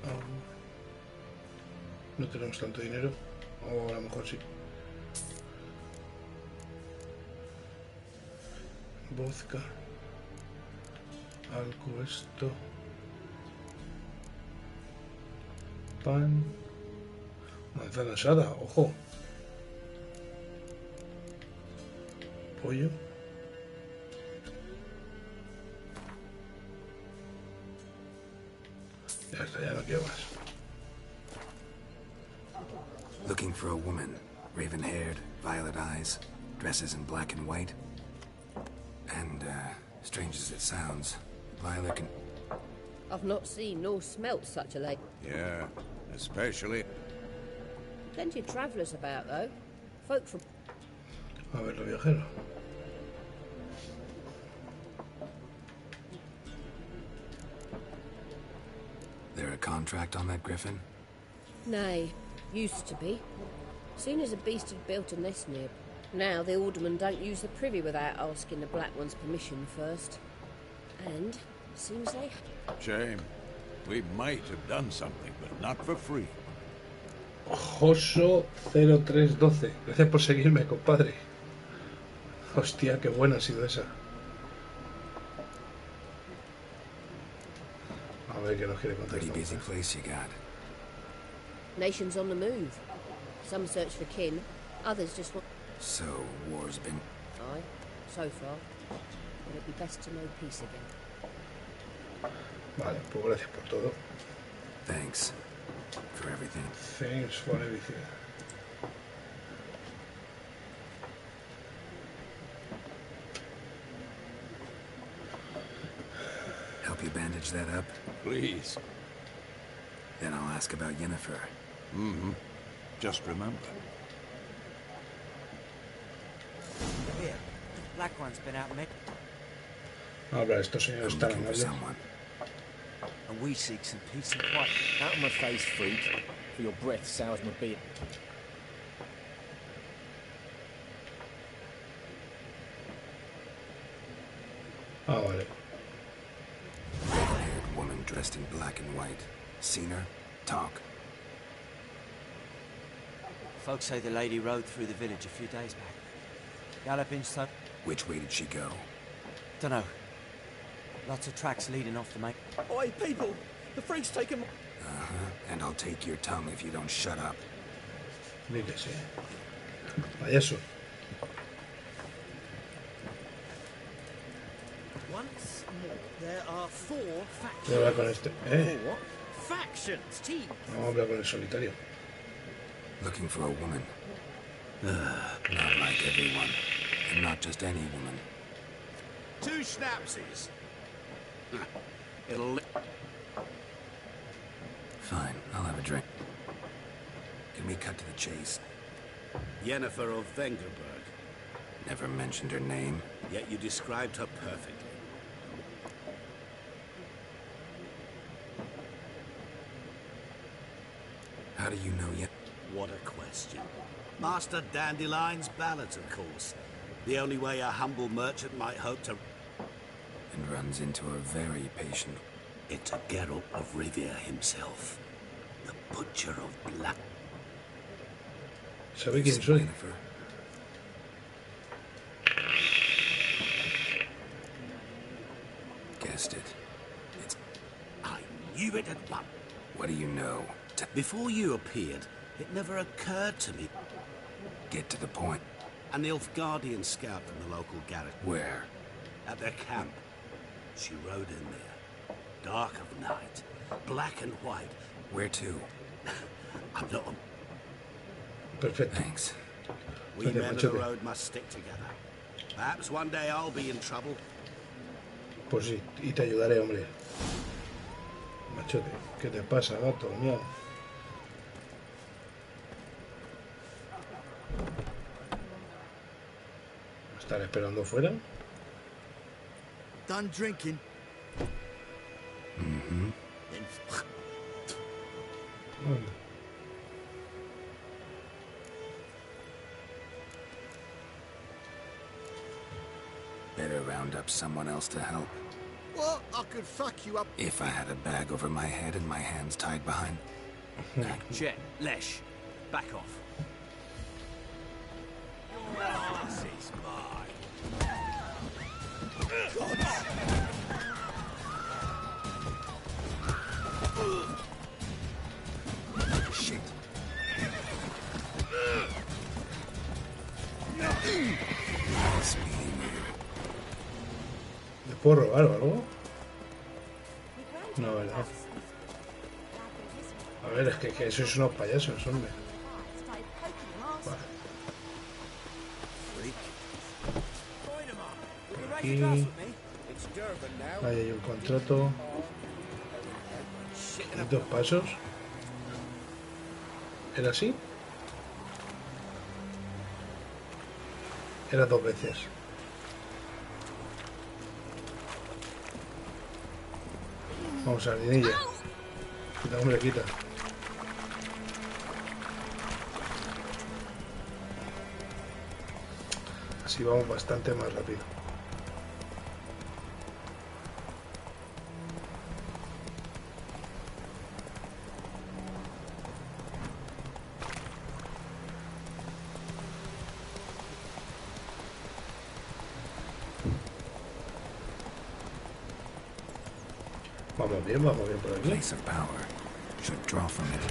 S1: Agua. No tenemos tanto dinero. O a lo mejor sí. Vodka. Algo esto. Pan. Manzana asada, ojo. Pollo. Ya está, ya no quiero más.
S7: Looking for a woman. Raven-haired, violet eyes, dresses in black and white. And, strange as it sounds, Violet can...
S8: I've not seen nor smelt such a lady.
S4: Yeah, especially...
S8: Plenty of travellers about, though. Folk from...
S1: A ver, los viajeros.
S7: There a contract on that griffin?
S8: Nay, used to be. Soon as a beast had built a nest near. Now the aldermen don't use the privy without asking the Black One's permission first. And, seems they...
S4: Shame. We might have done something, but not for free.
S1: Joso 0312. Gracias por seguirme, compadre. Hostia, qué buena ha sido esa. A ver qué nos quiere contar.
S7: Pretty busy place you got.
S8: Nations on the move. Some search for kin, others just want...
S7: So, war's been...
S8: Aye, so far. But it'd be best to know peace again.
S1: Vale, pues gracias por todo.
S7: Thanks for everything.
S1: Thanks for everything.
S7: Help you bandage that up?
S4: Please.
S7: Then I'll ask about Yennefer.
S4: Mm-hmm. Just remember.
S9: Here, Black One's been out making.
S1: Habla, estos señores están amables.
S7: Someone.
S9: And we seek some peace and quiet.
S10: Out of my face, freak. For your breath sours my beard.
S1: Ah, vale.
S7: Red-haired woman dressed in black and white. Seen her? Talk.
S9: Folks say the lady rode through the village a few days back. Galloping so...
S7: Which way did she go?
S9: Dunno. Lots of tracks leading off the main...
S10: Oi, people! The freak's taken my...
S7: And I'll take your tongue if you don't shut up.
S1: Di que sí. Payaso.
S10: Once more, there are 4 factions.
S1: Voy a hablar con este.
S10: 4 factions, team.
S1: Vamos a hablar con el solitario.
S7: Looking for a woman. Not like everyone. And not just any woman.
S4: 2 schnapsies. It'll...
S7: Fine, I'll have a drink. Can we cut to the chase?
S11: Yennefer of Vengerberg.
S7: Never mentioned her name.
S11: Yet you described her perfectly.
S7: How do you know yet?
S11: What a question. Master Dandelion's ballads, of course. The only way a humble merchant might hope to...
S7: And runs into a very patient...
S11: Into Geralt of Rivia himself. The Butcher of Black...
S1: ¿Sabe quién soy?
S7: Yennefer. Guessed it. It's...
S11: I knew it at once.
S7: What do you know?
S11: Before you appeared, it never occurred to me.
S7: Get to the point.
S11: A Nilfgaardian scout from the local garrison.
S7: Where?
S11: At their camp. She rode in there. Dark of night. Black and white.
S7: Where to?
S11: I'm not...
S1: Perfecto.
S7: Thanks.
S11: We men of the road must stick together. Perhaps one day I'll be in trouble.
S1: Pues sí, y te ayudaré, hombre. Machote, ¿qué te pasa, gato? Mira. ¿Estar esperando fuera?
S10: Done drinking.
S7: Mm-hmm. Better round up someone else to help.
S10: What? I could fuck you up.
S7: If I had a bag over my head and my hands tied behind.
S9: Jet, Lesh, back off.
S4: Your ass is mine.
S7: Shit.
S1: ¿Le puedo robar o algo? No, ¿verdad? A ver, es que sois unos payasos, hombre. Vale. Por aquí. Ahí hay un contrato. ¿Y 2 pasos? ¿Era así? Era 2 veces. Vamos a Ardinilla. Quita, hombre, quita. Así vamos bastante más rápido. Vamos bien por aquí.
S7: Place of power. Should draw from it.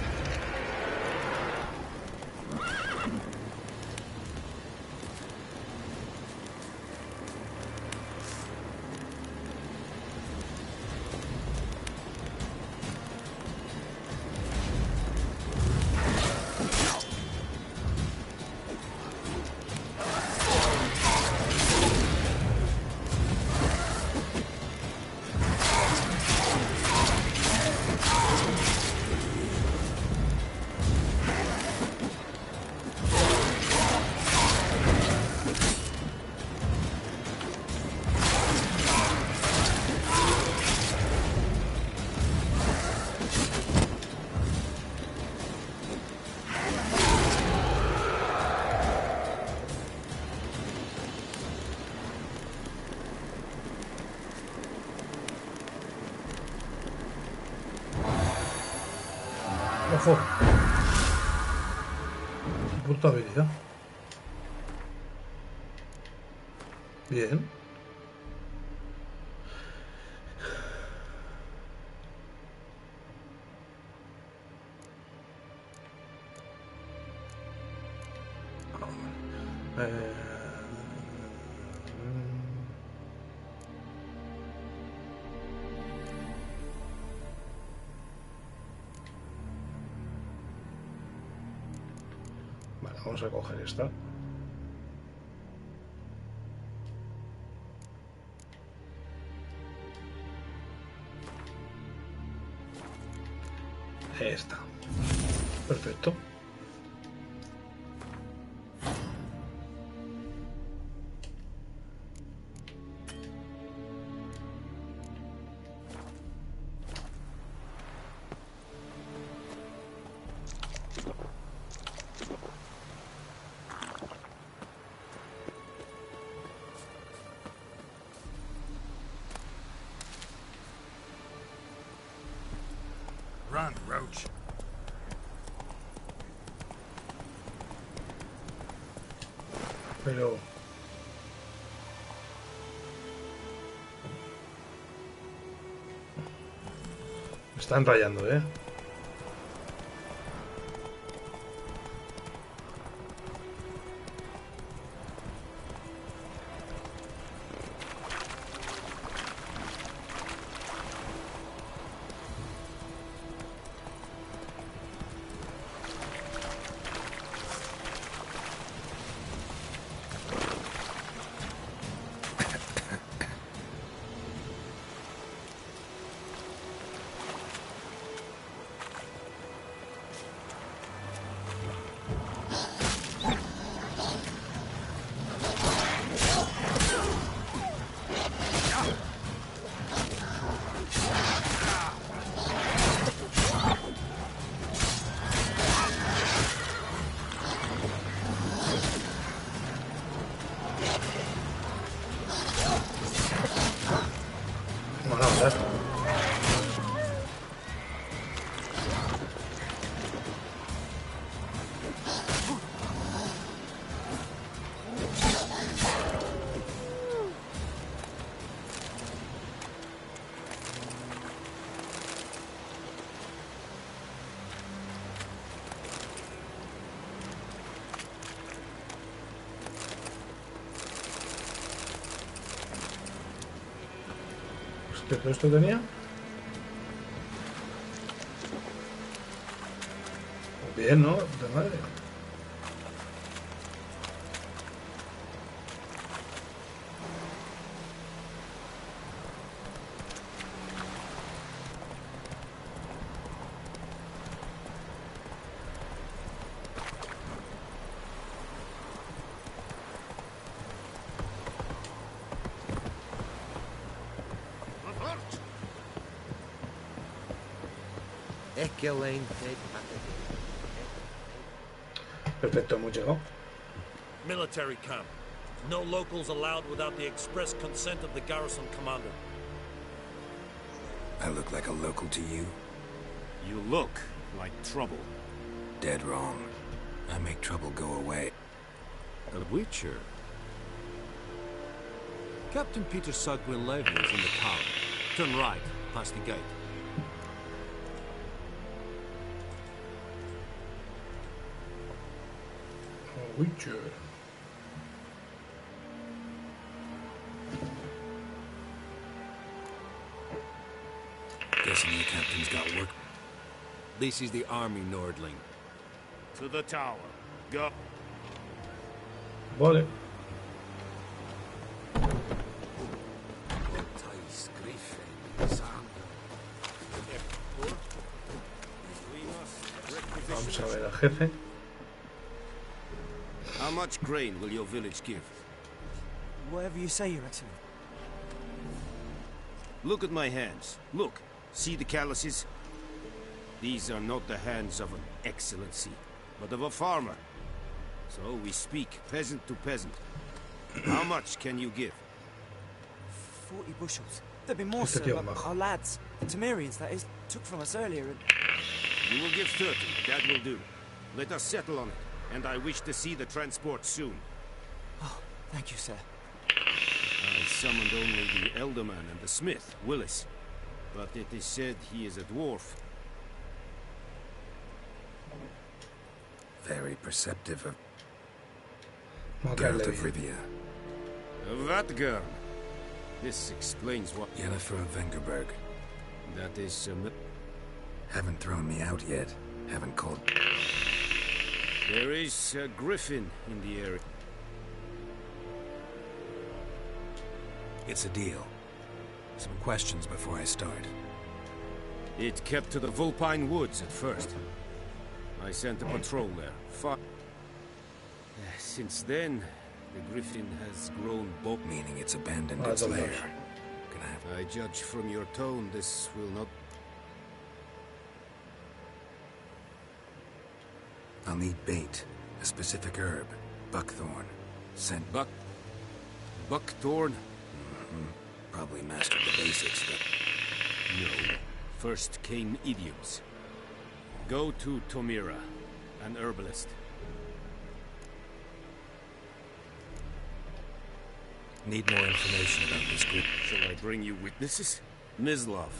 S1: Ojo. Puta habilidad. Bien. Vale, vamos a coger esta. Esta. Perfecto.
S7: Run, Roach.
S1: Pero... me están rayando, ¿eh? ¿Qué todo esto tenía? Bien, ¿no? De madre. Perfecto, hemos llegado.
S12: Military camp. No locals allowed without the express consent of the garrison commander.
S7: I look like a local to you?
S4: You look like trouble.
S7: Dead wrong. I make trouble go away.
S12: A witcher? Captain Peter Sugwin Levy is in the town. Turn right, past the gate.
S1: Witcher.
S7: Guessing the captain's got work.
S12: This is the army, Nordling.
S4: To the tower. Go.
S1: Vale. Vamos a ver al jefe.
S11: How much grain will your village give?
S9: Whatever you say, Your Excellency.
S11: Look at my hands. Look. See the calluses? These are not the hands of an excellency, but of a farmer. So we speak peasant to peasant. How much can you give?
S9: 40 bushels. There'd be more, sir, but our lads, the Temerians, that is, took from us earlier and...
S11: You will give 30. That will do. Let us settle on it, and I wish to see the transport soon.
S9: Oh, thank you, sir.
S11: I summoned only the Elderman and the smith, Willis. But it is said he is a dwarf.
S7: Very perceptive of... Geralt of Rivia.
S11: What girl? This explains what...
S7: Yennefer of Vengerberg.
S11: That is...
S7: Haven't thrown me out yet. Haven't called...
S11: There is a griffin in the area.
S7: It's a deal. Some questions before I start.
S11: It kept to the Vulpine Woods at first. I sent a patrol there. Since then, the griffin has grown bold.
S7: Meaning it's abandoned its lair.
S11: I judge from your tone this will not...
S7: I'll need bait. A specific herb. Buckthorn. Scent...
S11: Buckthorn?
S7: Mm-hmm. Probably mastered the basics, but...
S11: No. First came idioms. Go to Tomira, an herbalist.
S7: Need more information about this group.
S11: Shall I bring you witnesses? Mislov.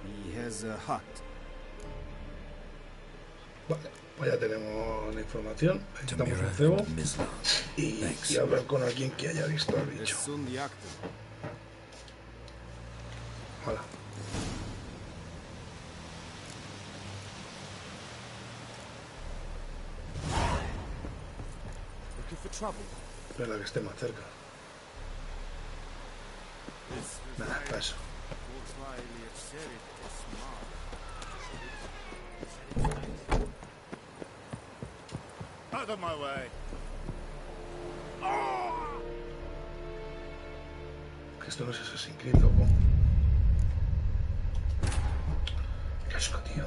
S11: He has a hut.
S1: Vale, pues ya tenemos la información. Necesitamos un cebo y hablar con alguien que haya visto al bicho. Hola. Espera que esté más cerca. Nada, paso.
S4: Out of my way.
S1: Que esto no es Assassin's Creed, loco. Qué asco, tío.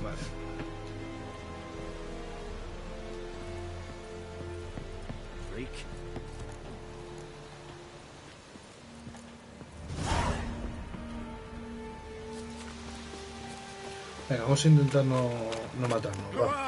S1: Vale.
S11: Freak.
S1: Venga, vamos a intentar no matarnos. Va.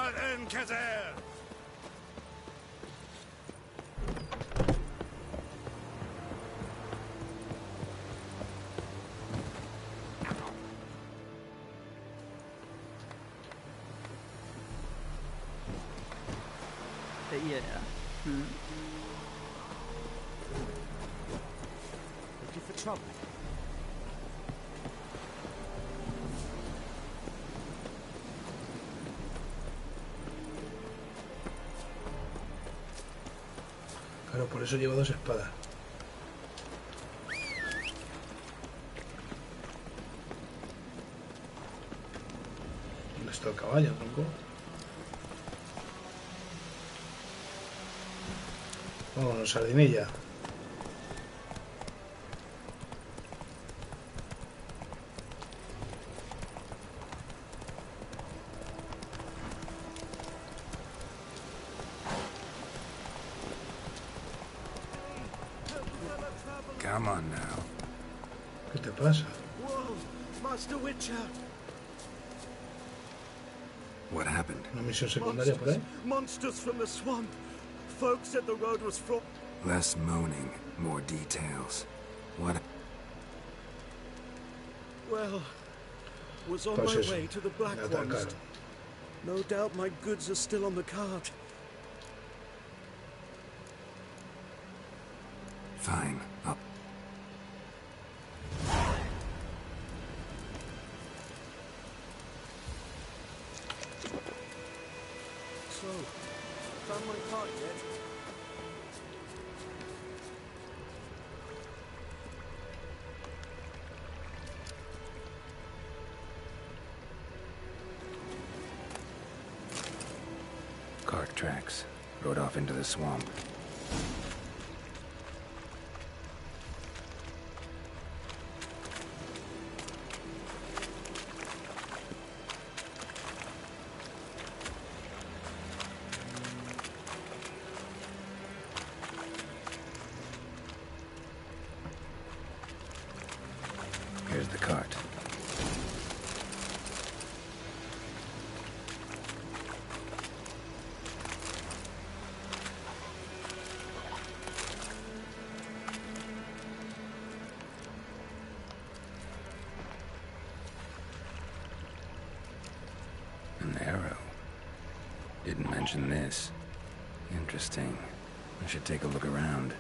S10: Yeah.
S9: Looking for trouble?
S1: Claro, por eso llevo 2 espadas. ¿Dónde está el caballo, tronco? Vámonos, sardinilla.
S7: Come on now.
S1: ¿Qué te pasa?
S10: Whoa, Master Witcher.
S7: What happened?
S1: ¿Una misión secundaria por ahí?
S10: Monsters from the swamp. Folks said the road was from...
S7: Less moaning, more details. What?
S10: Well, was on
S1: Pues
S10: my
S1: eso,
S10: way to the Black
S1: me
S10: Ones.
S1: atacaron.
S10: No doubt my goods are still on the cart.
S7: Fine. Up.
S10: So, found my cart yet?
S7: Cart tracks. Rode off into the swamp. Here's the cart. An arrow. Didn't mention this. Interesting. I should take a look around.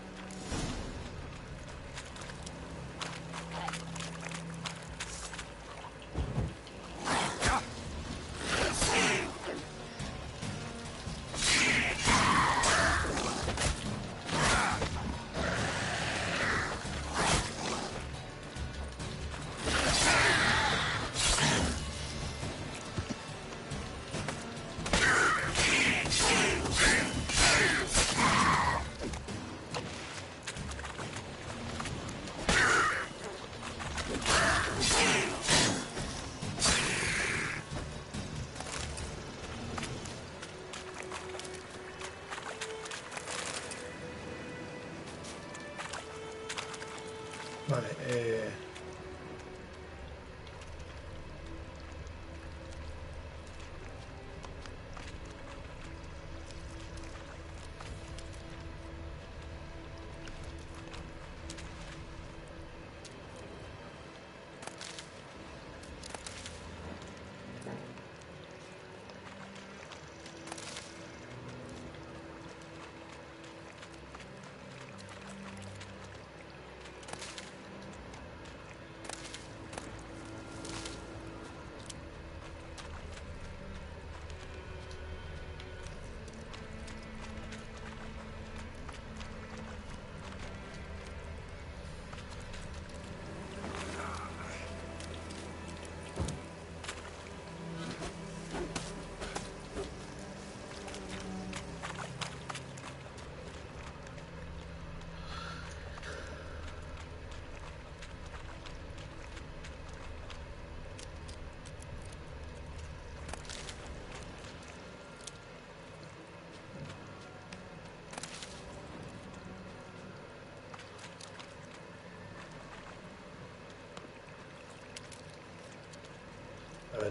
S1: Vale,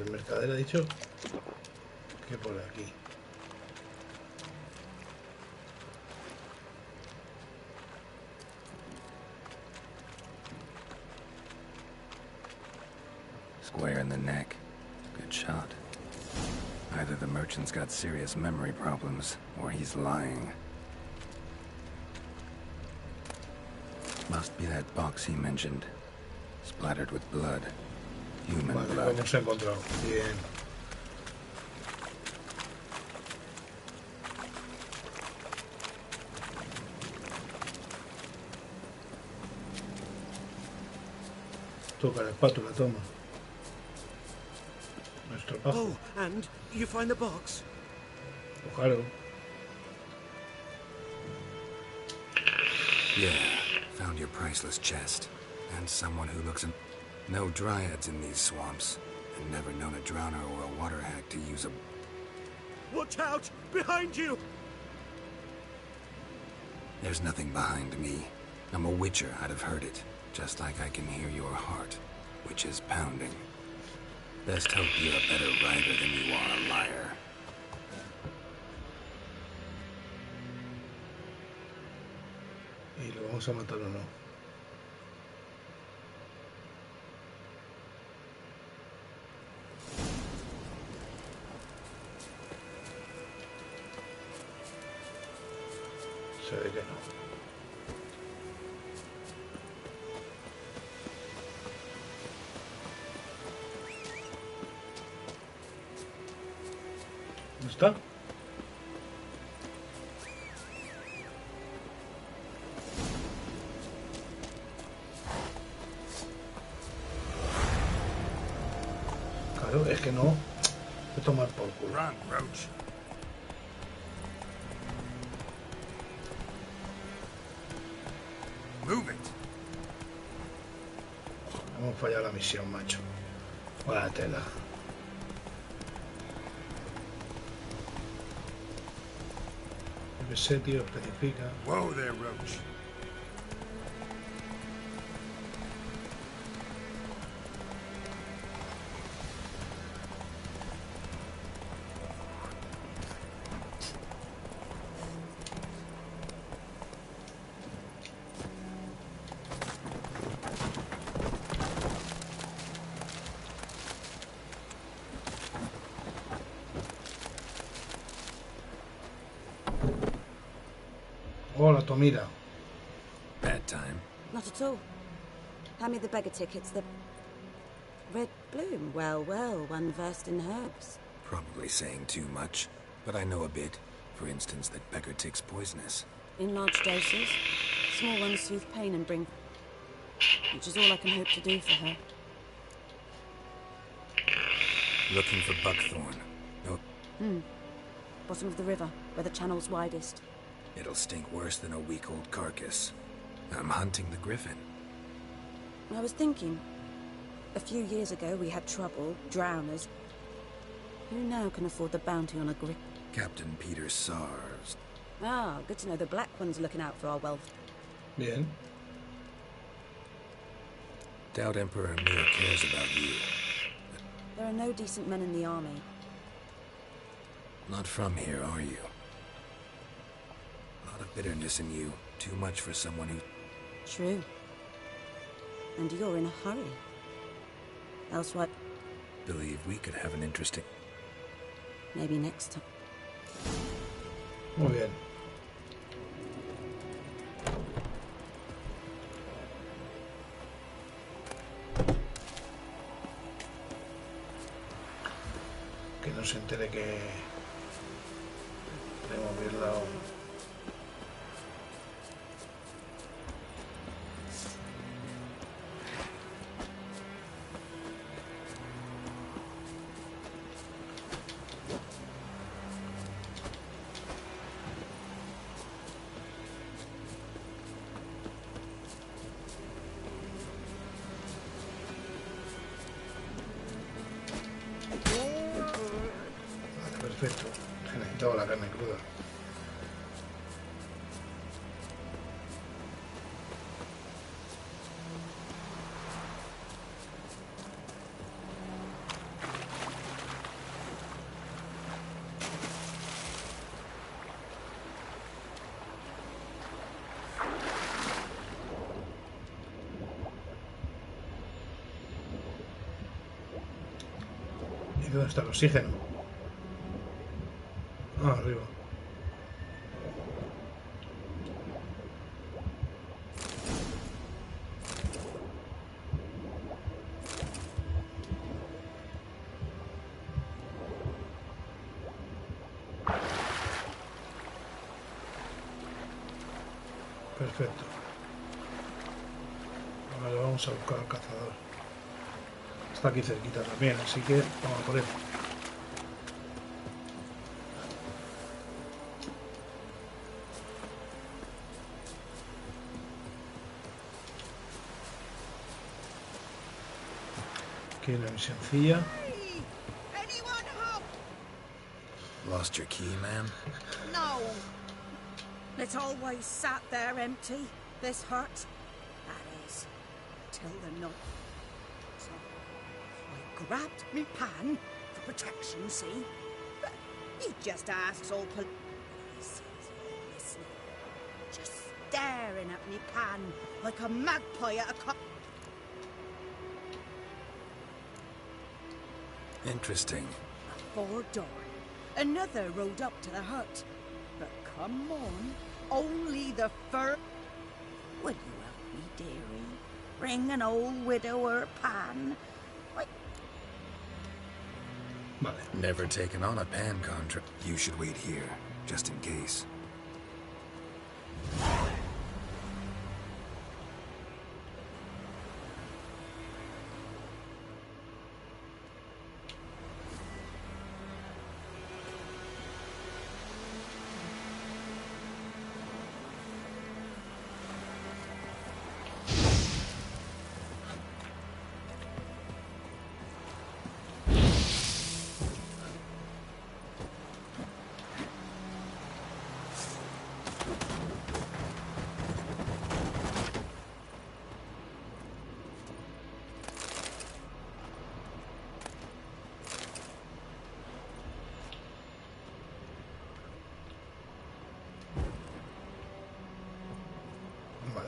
S1: el mercader ha dicho que por aquí.
S7: Square in the neck. Good shot. Either the merchant's got serious memory problems, or he's lying. Must be that box he mentioned. Splattered with blood. Human
S1: Vale,
S7: blood.
S1: lo hemos encontrado. Bien. Toca la espátula, toma. Nuestro pajo.
S10: Oh, and you find the box?
S1: Claro.
S7: Yeah, found your priceless chest. And someone who looks in... No dryads in these swamps. And never known a drowner or a water hack to use a...
S10: Watch out! Behind you!
S7: There's nothing behind me. I'm a witcher, I'd have heard it. Just like I can hear your heart, which is pounding. Best hope you're a better writer than you are a liar.
S1: ¿Y lo vamos a matar o no? Se ve que no. ¿Dónde está? Claro, es que no. Voy a tomar por culo.
S4: Run, Roach. Move it.
S1: Hemos fallado la misión, macho. Buena tela. Ese tío especifica.
S4: Whoa there, Roach.
S1: Hola, Tomira.
S7: Bad time.
S13: Not at all. Hand me the beggar tickets. The red bloom. Well, well, one versed in herbs.
S7: Probably saying too much, but I know a bit. For instance, that beggar tick's poisonous.
S13: In large doses. Small ones soothe pain and bring... which is all I can hope to do for her.
S7: Looking for buckthorn. No.
S13: Bottom of the river, where the channel's widest.
S7: It'll stink worse than a week-old carcass. I'm hunting the griffin.
S13: I was thinking, a few years ago we had trouble, drowners. Who now can afford the bounty on a griffin?
S7: Captain Peter Sars.
S13: Ah, good to know the Black One's looking out for our wealth.
S1: Bien.
S7: Doubt Emperor Mir cares about you.
S13: There are no decent men in the army.
S7: Not from here, are you? A lot of bitterness in you. Too much for someone who...
S13: True. And you're in a hurry. Else what?
S7: Believe we could have an interesting...
S13: Maybe next time.
S1: Muy bien. Que no se entere que hemos violado. Perfecto, he necesitado la carne cruda. ¿Dónde está el oxígeno? Ah, arriba. Perfecto. Ahora vamos a buscar al cazador. Está aquí cerquita también, así que vamos a por él. Aquí hay una misioncilla.
S7: Lost your key, ma'am?
S13: No. It's always sat there empty, this hut. That is, till the night. So, I grabbed me pan for protection, see? But he just asks all police, listening, just staring at me pan like a magpie at a cop.
S7: Interesting.
S13: Before dawn, another rode up to the hut. But come on, only the fur. Will you help me, dearie? Bring an old widower pan.
S1: Vale.
S7: Never taken on a pan contract. You should wait here, just in case.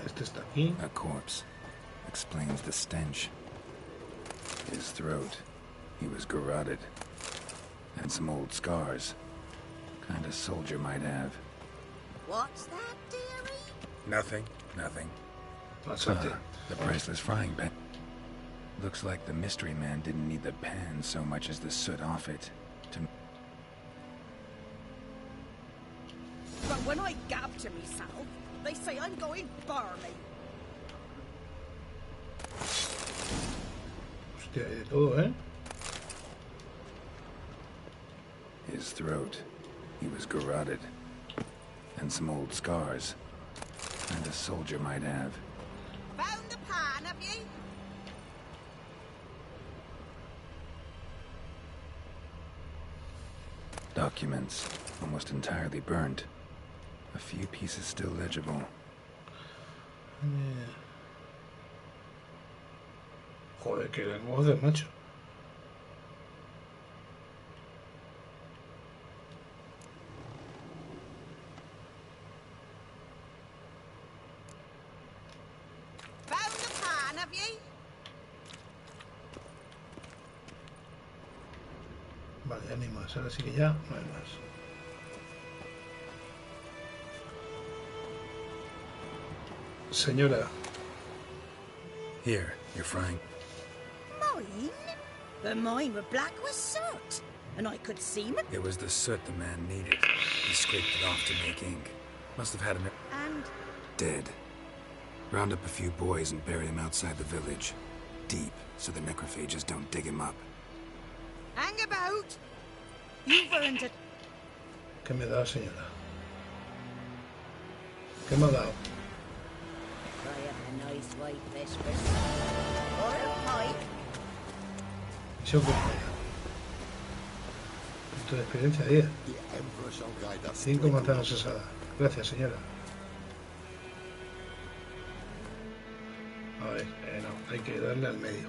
S1: Este está aquí.
S7: A corpse. Explains the stench. His throat. He was garroted. And some old scars. Kind of soldier might have.
S13: What's that, dearie?
S7: Nothing. Nothing. The priceless frying pan. Looks like the mystery man didn't need the pan so much as the soot off it.
S13: But when I gab to myself, they say I'm going barley.
S1: Hostia, hay de todo, ¿eh?
S7: His throat. He was garroted. And some old scars. And a soldier might have.
S13: Found the pan, have you?
S7: Documents. Almost entirely burnt. A few pieces still legible.
S1: Yeah. Joder, que lenguaje, macho.
S13: Found the pan, have you?
S1: Vale, ya no hay más. Ahora sí que ya no hay más. Señora.
S7: Here, you're frying.
S13: Mine? But mine were black with soot. And I could see me.
S7: It was the soot the man needed. He scraped it off to make ink. Must have had him
S13: And?
S7: Dead. Round up a few boys and bury him outside the village. Deep, so the necrophages don't dig him up.
S13: Hang about. You've earned it.
S1: ¿Qué me da, señora? ¿Qué me ha dado?
S8: Try a nice white vespers. Or a pipe.
S1: Misión cumplida. Punto de experiencia 10. 5 manzanas asadas. Gracias, señora. A ver, no, hay que darle al medio.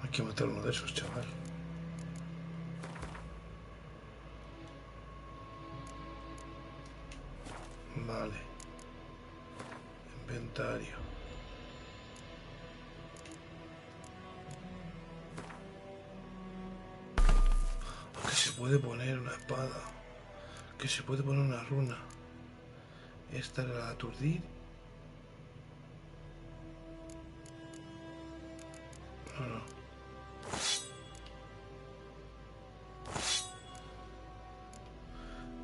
S1: Hay que matar uno de esos, chaval. Vale. Inventario. Que se puede poner una espada. Que se puede poner una runa. Esta era la de aturdir. No.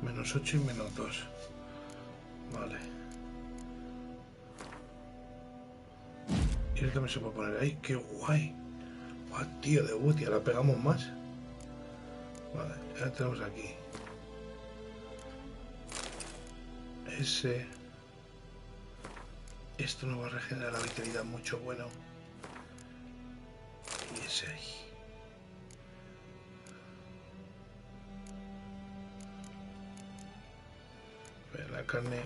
S1: Menos 8 y menos 2. Vale. Y él también se puede poner ahí. ¡Qué guay! ¡Guau, tío! De Butia, la pegamos más. Vale, ya tenemos aquí. Ese. Esto nos va a regenerar la vitalidad mucho, bueno. Y ese ahí. La carne.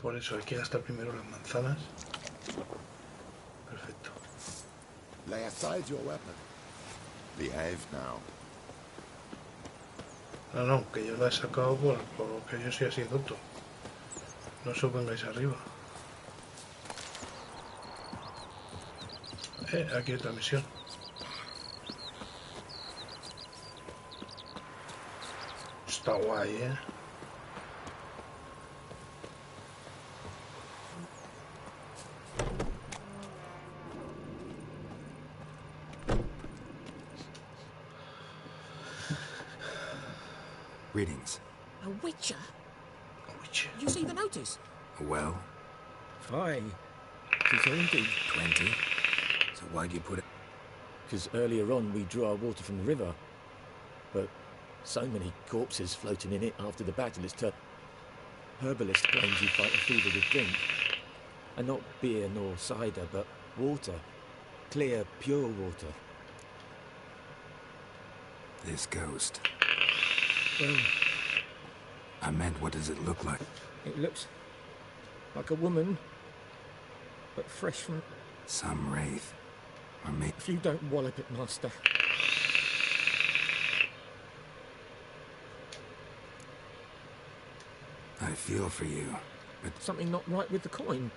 S1: Por eso hay que gastar primero las manzanas. Perfecto.
S14: Lay aside your weapon. Behave now.
S1: No, que yo la he sacado porque yo soy así tonto. No os vengáis arriba. Aquí hay otra misión. Está guay,
S7: Greetings.
S10: A witcher?
S1: A witcher.
S10: You see the notice?
S7: Well?
S15: Aye. 'Tis haunted.
S7: 20. So why'd you put it?
S15: Because earlier on we drew our water from the river. But so many corpses floating in it after the battle it's turned. Herbalist claims you fight a fever with drink. And not beer nor cider, but water. Clear, pure water.
S7: This ghost.
S15: Well,
S7: I meant, what does it look like?
S15: it looks like a woman, but fresh from...
S7: Some wraith. Or maybe...
S15: If you don't wallop it, master.
S7: I feel for you, but...
S15: Something not right with the coin.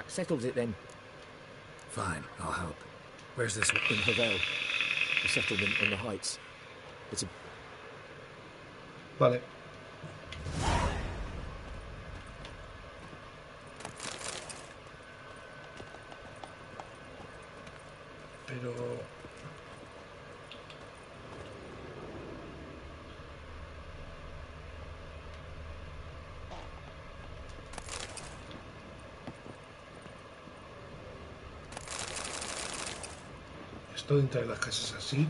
S15: Settles it then.
S7: Fine, I'll help. Where's this one?
S15: In Havel. A settlement on the heights. It's a...
S1: Vale. Pero... Esto de entrar en las casas así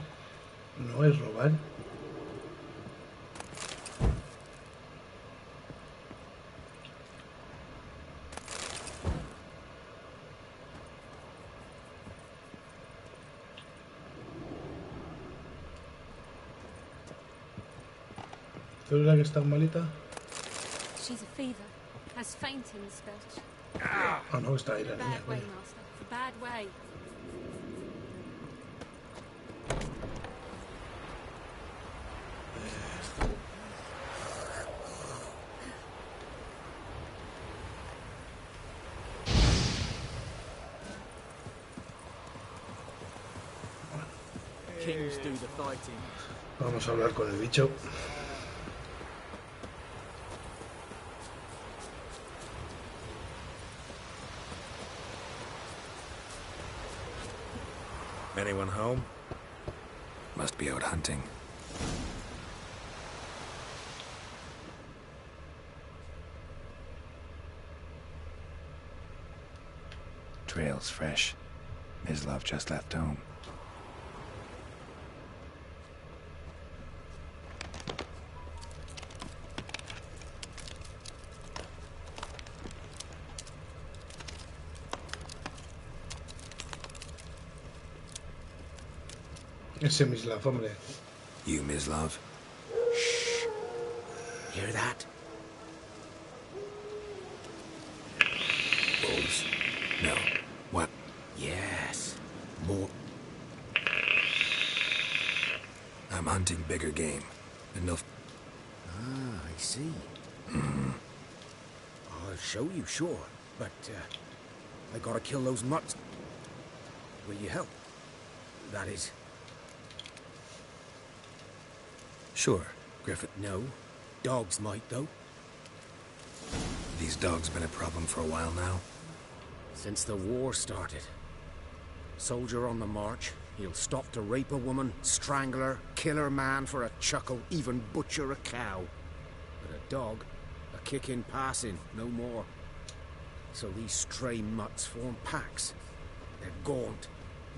S1: no es robar. ¿Tú eres la que está malita?
S16: She's a fever. Has fainting spells.
S1: Ah, no, está ahí la niña.
S16: Bad way, master. The bad way.
S10: Kings do the fighting.
S1: Vamos a hablar con el bicho.
S7: Anyone home? Must be out hunting. Trail's fresh. Mislav just left home.
S1: Ese Mislav, hombre.
S7: You, Mislav?
S11: Hear that?
S7: Wolves? No. What?
S11: Yes. More.
S7: I'm hunting bigger game. Enough.
S11: Ah, I see.
S7: Mm-hmm.
S11: I'll show you, sure. But, I gotta kill those mutts. Will you help? That is...
S7: Sure, Griffin.
S11: No. Dogs might, though.
S7: These dogs been a problem for a while now?
S11: Since the war started. Soldier on the march, he'll stop to rape a woman, strangle her, kill her man for a chuckle, even butcher a cow. But a dog, a kick in passing, no more. So these stray mutts form packs. They're gaunt,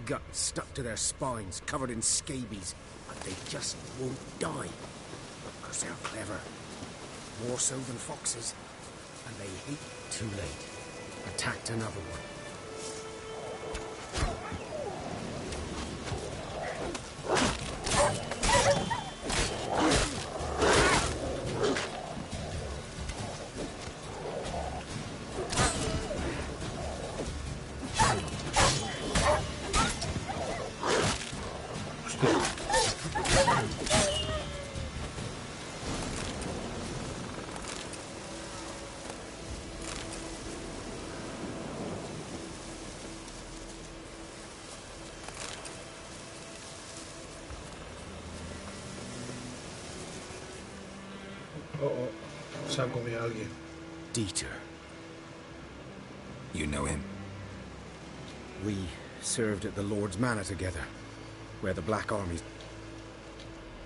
S11: gut stuck to their spines, covered in scabies, but they just won't die. Because they're clever. More so than foxes. And they hate too late. Attacked another one.
S1: Se ha comido a alguien.
S11: Dieter.
S7: You know him?
S11: We served at the Lord's Manor together, where the Black Army...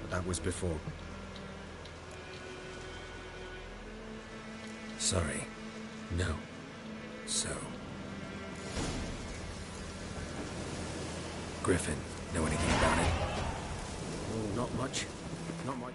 S11: But that was before.
S7: Sorry.
S11: No.
S7: So... Griffin, know anything about it?
S11: Oh, not much. Not much.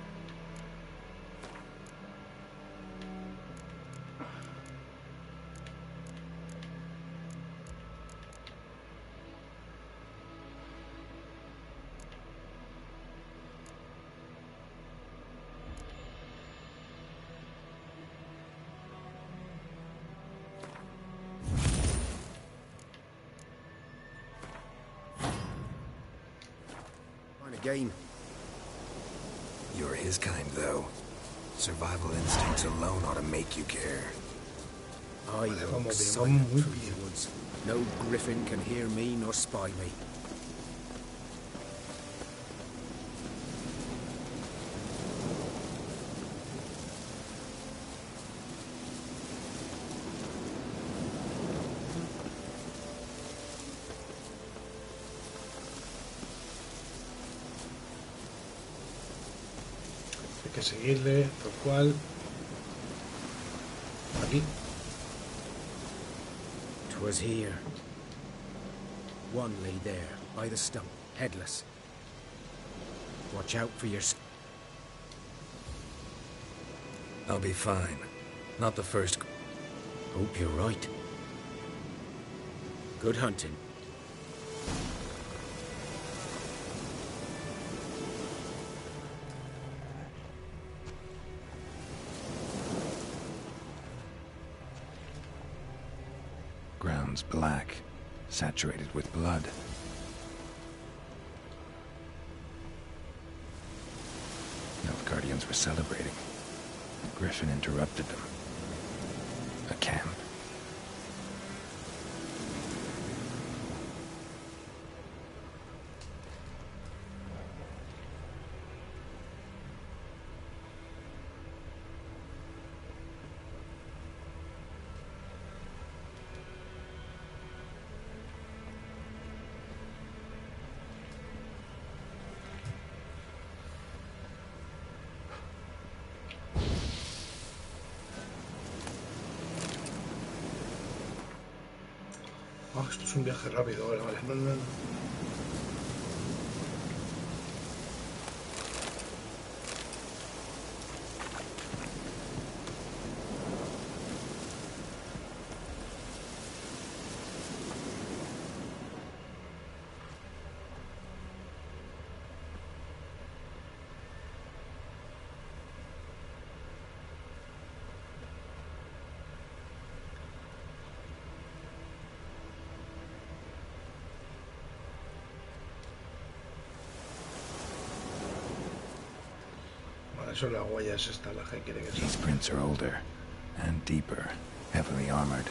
S11: Game.
S7: You're his kind, though. Survival instincts alone ought to make you care.
S11: I walk silent through the woods. No griffin can hear me nor spy me.
S1: Hay que seguirle, tal cual. Aquí.
S11: 'Twas here. One lay there, by the stump, headless. Watch out for your...
S7: I'll be fine. Not the first...
S11: Hope you're right. Good hunting.
S7: Ground's black, saturated with blood. Nilfgaardians were celebrating. Griffin interrupted them. A camp.
S1: Ah, esto es un viaje rápido, vale, vale. No. Eso la huella es esta, la que quiere que sea.
S7: These prints are older and deeper, heavily armored.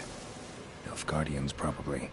S7: Nilfgaardians, probably.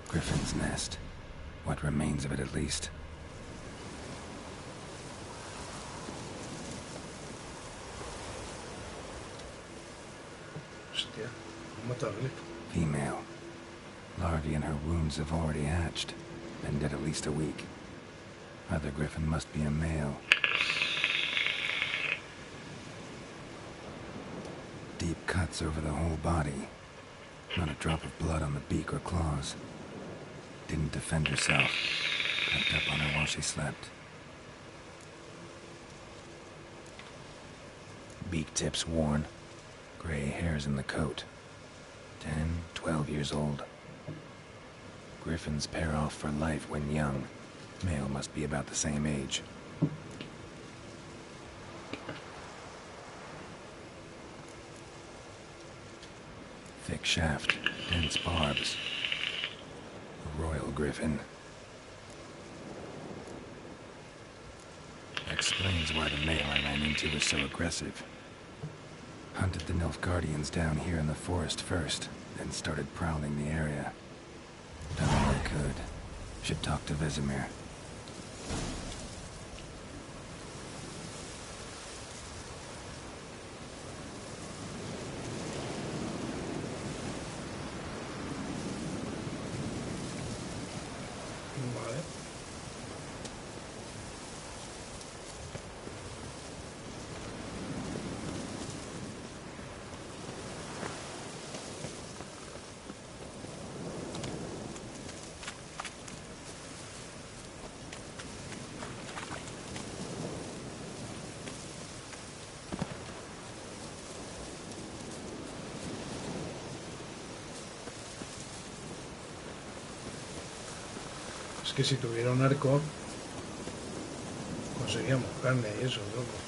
S7: Griffin's nest. What remains of it, at least.
S1: Hostia, mata al grifo.
S7: Female. Larvae in her wounds have already hatched. Been dead at least a week. Other griffin must be a male. Deep cuts over the whole body. Not a drop of blood on the beak or claws. Didn't defend herself. Crept up on her while she slept. Beak tips worn. Gray hairs in the coat. 10, 12 years old. Griffins pair off for life when young. Male must be about the same age. Thick shaft, dense barbs. A royal griffin. Explains why the male I ran into was so aggressive. Hunted the Nilfgaardians down here in the forest first, then started prowling the area. Done all I could. Should talk to Vesemir.
S1: Vale. Es que si tuviera un arco, conseguíamos carne y eso, loco.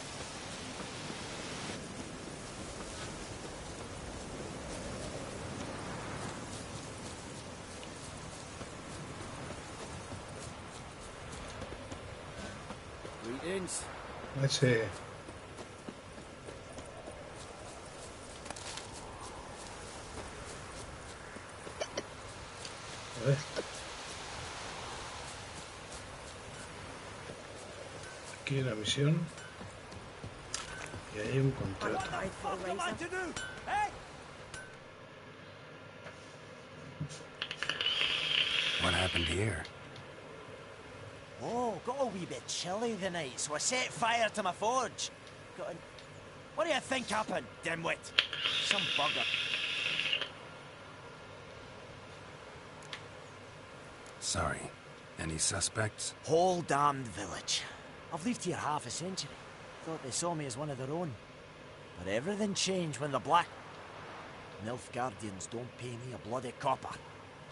S6: Greetings.
S1: Ese... A ver. Aquí la misión. Y hay un contrato.
S7: What happened here?
S10: Oh, got a wee bit chilly the night, so I set fire to my forge. What do you think happened, dimwit? Some bugger.
S7: Sorry. Any suspects?
S10: Whole damned village. I've lived here half a century. Thought they saw me as one of their own. But everything changed when the Black... Nilfgaardians don't pay me a bloody copper.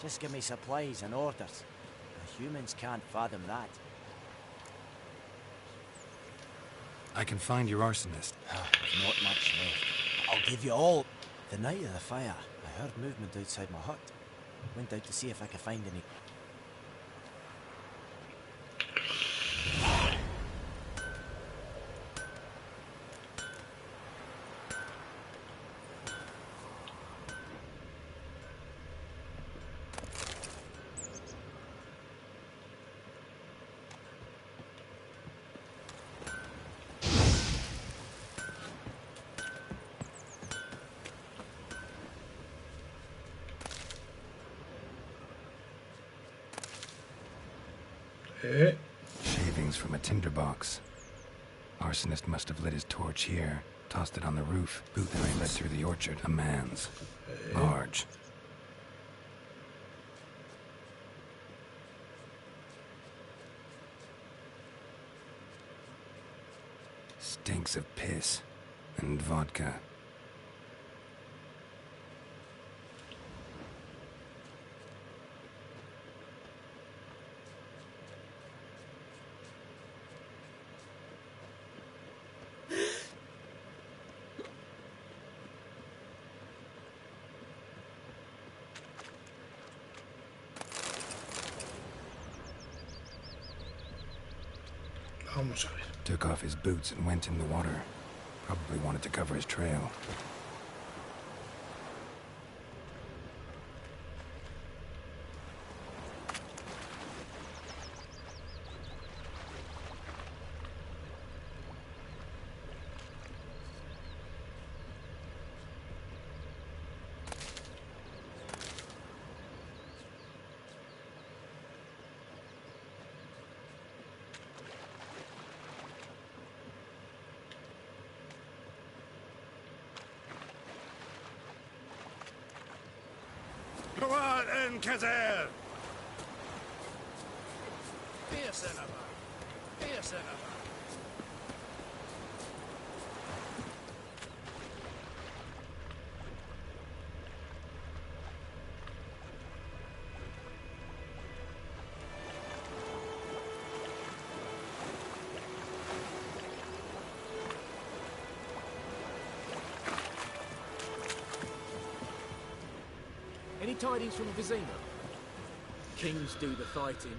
S10: Just give me supplies and orders. The humans can't fathom that.
S7: I can find your arsonist.
S10: There's not much left. I'll give you all. The night of the fire, I heard movement outside my hut. Went out to see if I could find any...
S7: Shavings from a tinderbox. Arsonist must have lit his torch here, tossed it on the roof. Boot then I led through the orchard. A man's. Large. Stinks of piss and vodka.
S1: Vamos a ver.
S7: Took off his boots and went in the water. Probably wanted to cover his trail.
S11: Go on, Kazar!
S15: Any tidings from Vizima? Kings do the fighting.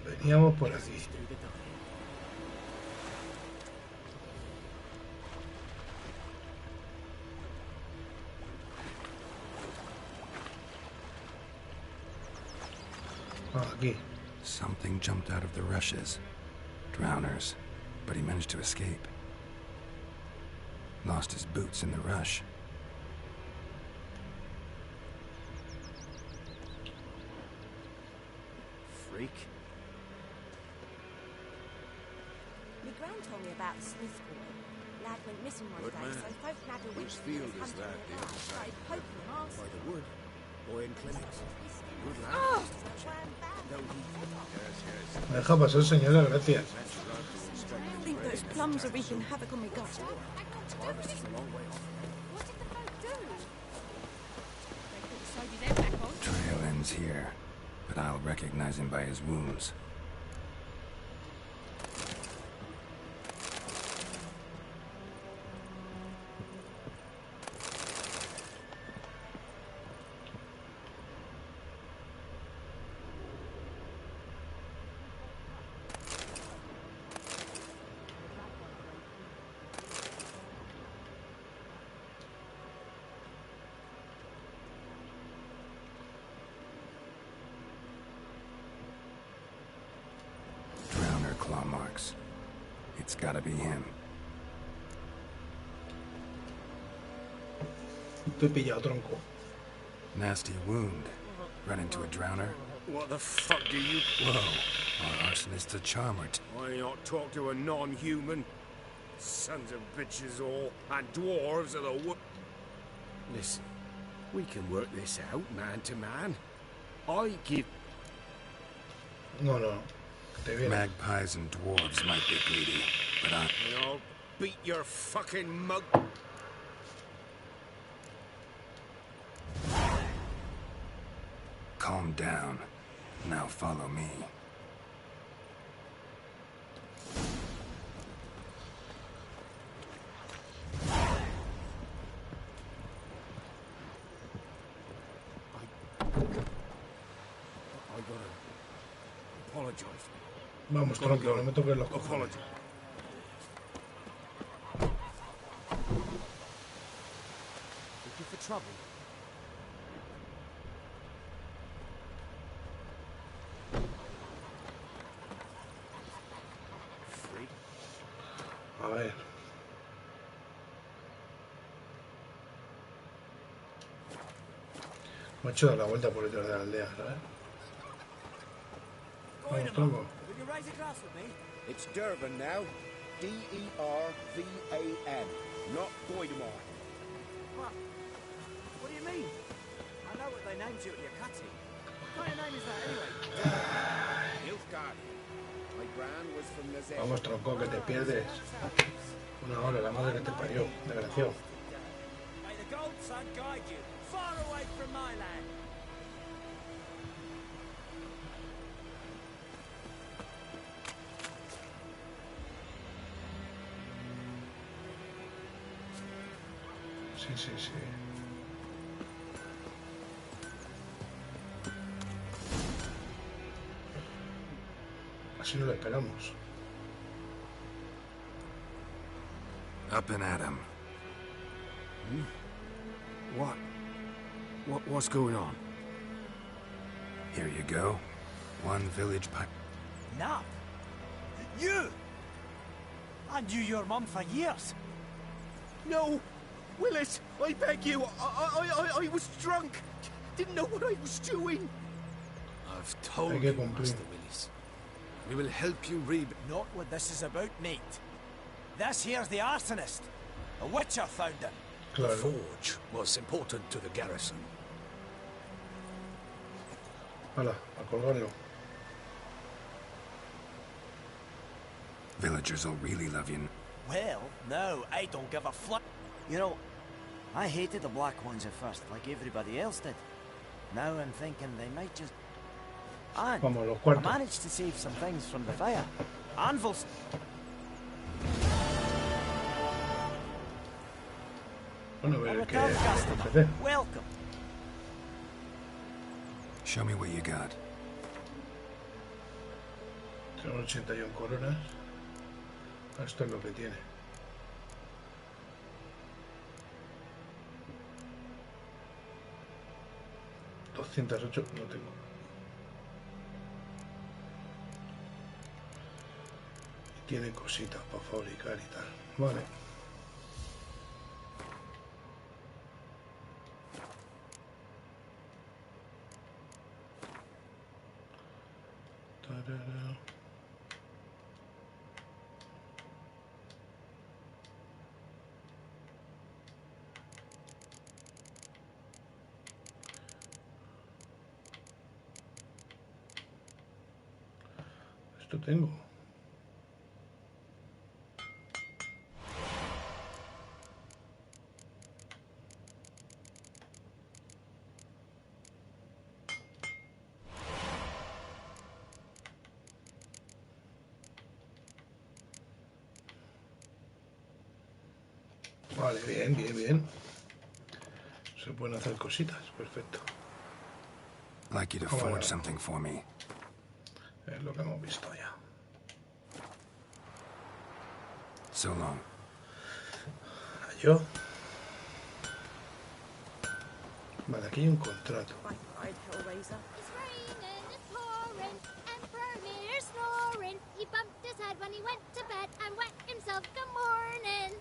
S1: Veníamos por aquí.
S15: Peasants do the dying.
S1: Aquí.
S7: Something jumped out of the rushes. Drowners. But he managed to escape. Lost his boots in the rush.
S10: Freak.
S17: My gran told me about the Smith boy. Lad went missing one
S4: Good
S17: day,
S4: man.
S17: so folk had a
S4: Whose
S17: witch
S4: field is
S17: hunting
S4: that,
S17: him
S4: the
S17: about,
S4: other side?
S17: started poking him arse.
S4: By the wood. Boy in clinics. Good lad.
S17: Oh!
S4: No, yes.
S1: Me deja pasar, señora, gracias.
S13: I think those plums are wreaking havoc on my gut.
S4: Harvest is a long way off.
S7: Trail ends here, but I'll recognize him by his wounds. Claw marks. It's gotta be him.
S1: Estoy pillado, tronco.
S7: Nasty wound. Run into a drowner.
S11: What the fuck do you...
S7: Whoa. Our arsonist's a charmer.
S11: Why not talk to a non-human? Sons of bitches all, and dwarves of the wood. Listen, we can work this out, man to man. I give...
S1: No.
S7: Magpies and dwarves might be greedy, but
S11: I'll beat your fucking mug...
S7: Calm down. Now follow me.
S11: I gotta apologize.
S1: Vamos, tronco, no me toques los cojones.
S11: Apology.
S10: Looking for trouble?
S11: Freak.
S1: A ver. Me he hecho dar la vuelta por detrás de la aldea, ¿sabes? Vamos, tronco.
S10: Will you raise a glass with me?
S4: It's Durban now.
S11: D-E-R-V-A-N, not Voidemort.
S10: What? What do you mean? I know what they named you at your cutting. What kind of name is that anyway?
S11: Nilfgaard. My gran was from Nazareth.
S1: Vamos, tronco, que te pierdes. Una hora, la madre que te parió, desgraciado.
S10: May the gold sun guide you far away from my land.
S1: Sí, sí, sí. Así no lo esperamos.
S7: Up and at 'em.
S11: What's going on?
S7: Here you go. One village pipe.
S10: Now, you! I knew your mum for years.
S11: No! Willis, I beg you, I was drunk. Didn't know what I was doing.
S12: I've told you, Master Willis. We will help you
S10: Not what this is about, mate. This here's the arsonist. A witcher found him.
S12: The forge was important to the garrison.
S1: Hala, a colgarlo.
S7: Villagers will really love you.
S10: Well, no, I don't give a flip.
S9: You know, I hated the black ones at first, like everybody else did. Now I'm thinking they might just... And I managed to save some things from the fire. Anvils...
S1: Bueno, a ver qué...
S10: Welcome.
S7: Show me what you got.
S1: Tengo 81 coronas. Esto es lo que tiene. $208 no tengo. Y tiene cositas para fabricar y tal. Vale. Esto tengo. Vale, bien, bien, bien. Se pueden hacer cositas, perfecto.
S7: Like you to forge something for me.
S1: Es lo que hemos visto ya.
S7: So long.
S1: Yo. Vale, aquí hay un contrato.
S5: It's raining, it's pouring, Emperor here's snoring. He bumped his head when he went to bed and wet himself good morning.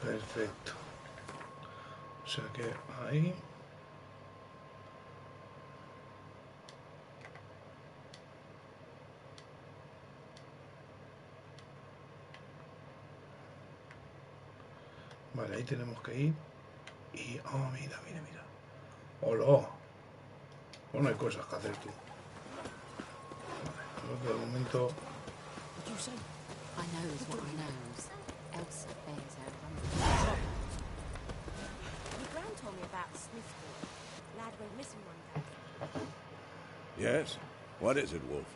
S1: Perfecto. O sea que ahí. Vale, ahí tenemos que ir. Y... Oh, mira, mira, mira. ¡Hola! Bueno, hay cosas que hacer tú. Vale, de momento...
S3: What do you say? I knows what I knows. Elsa bears her rumble.
S17: My gran told me about the Smith boy. Lad went missing one day.
S4: Yes? What is it, Wolf?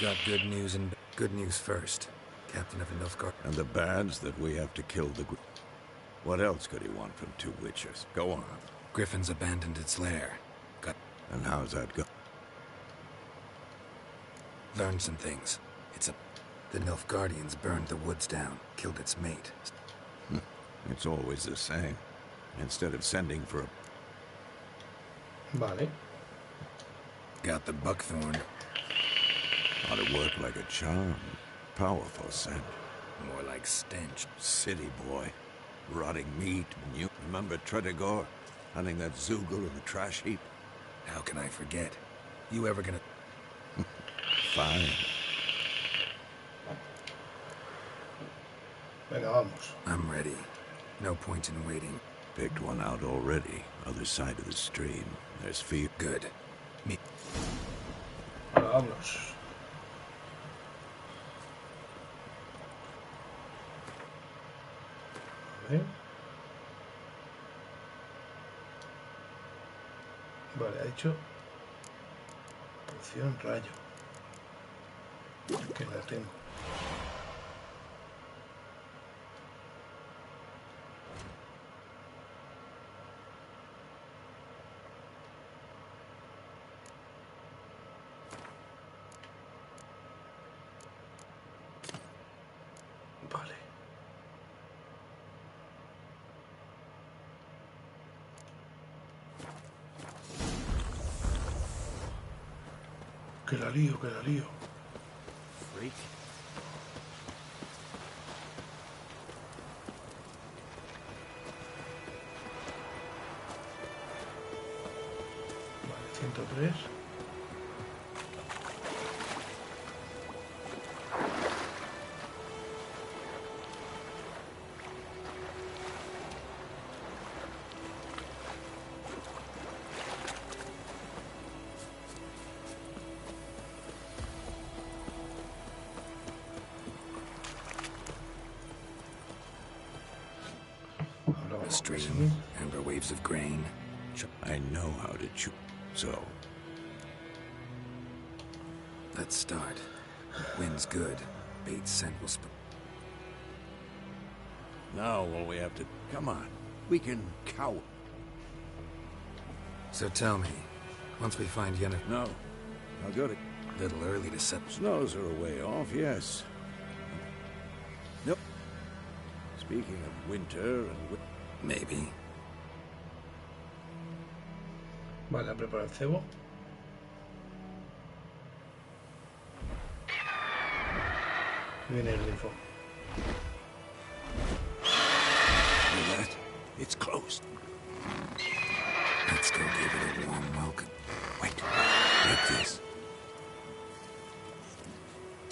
S7: Got good news and good news first. Captain of the Nilfgaard.
S4: And the bad's that we have to kill the... What else could he want from two witches? Go on.
S7: Griffin's abandoned its lair. Got...
S4: And how's that go?
S7: Learned some things. It's a... The Nilfgaardians burned the woods down, killed its mate.
S4: It's always the same. Instead of sending for a...
S1: Vale.
S7: Got the buckthorn.
S4: Ought to work like a charm. Powerful scent.
S7: More like stench.
S4: City boy. Rotting meat and you remember Tredigor? Hunting that Zoogle in the trash heap?
S7: How can I forget? You ever gonna...
S4: Fine.
S1: Venga, vamos.
S7: I'm ready. No point in waiting.
S4: Picked one out already. Other side of the stream. There's fear.
S7: Good. Me.
S1: Ahora vámonos. A ver. Vale, ha dicho poción rayo. Que la tengo. Vale. Que la lío, que la lío.
S9: Freak.
S1: Vale, 103.
S7: A stream, amber waves of grain.
S4: I know how to chew. So.
S7: Let's start. Wind's good. Bait scent will
S4: Now all we have to... Come on. We can cow...
S7: So tell me, once we find Yennefer...
S4: No. I'll go to...
S7: Little early to set...
S4: Snows are a way off, yes. Nope. Speaking of winter and...
S7: Maybe.
S1: Vale, a preparar el cebo. Viene el grifo.
S4: Hear that? It's closed.
S7: Let's go give it a warm welcome.
S4: Wait. Take this.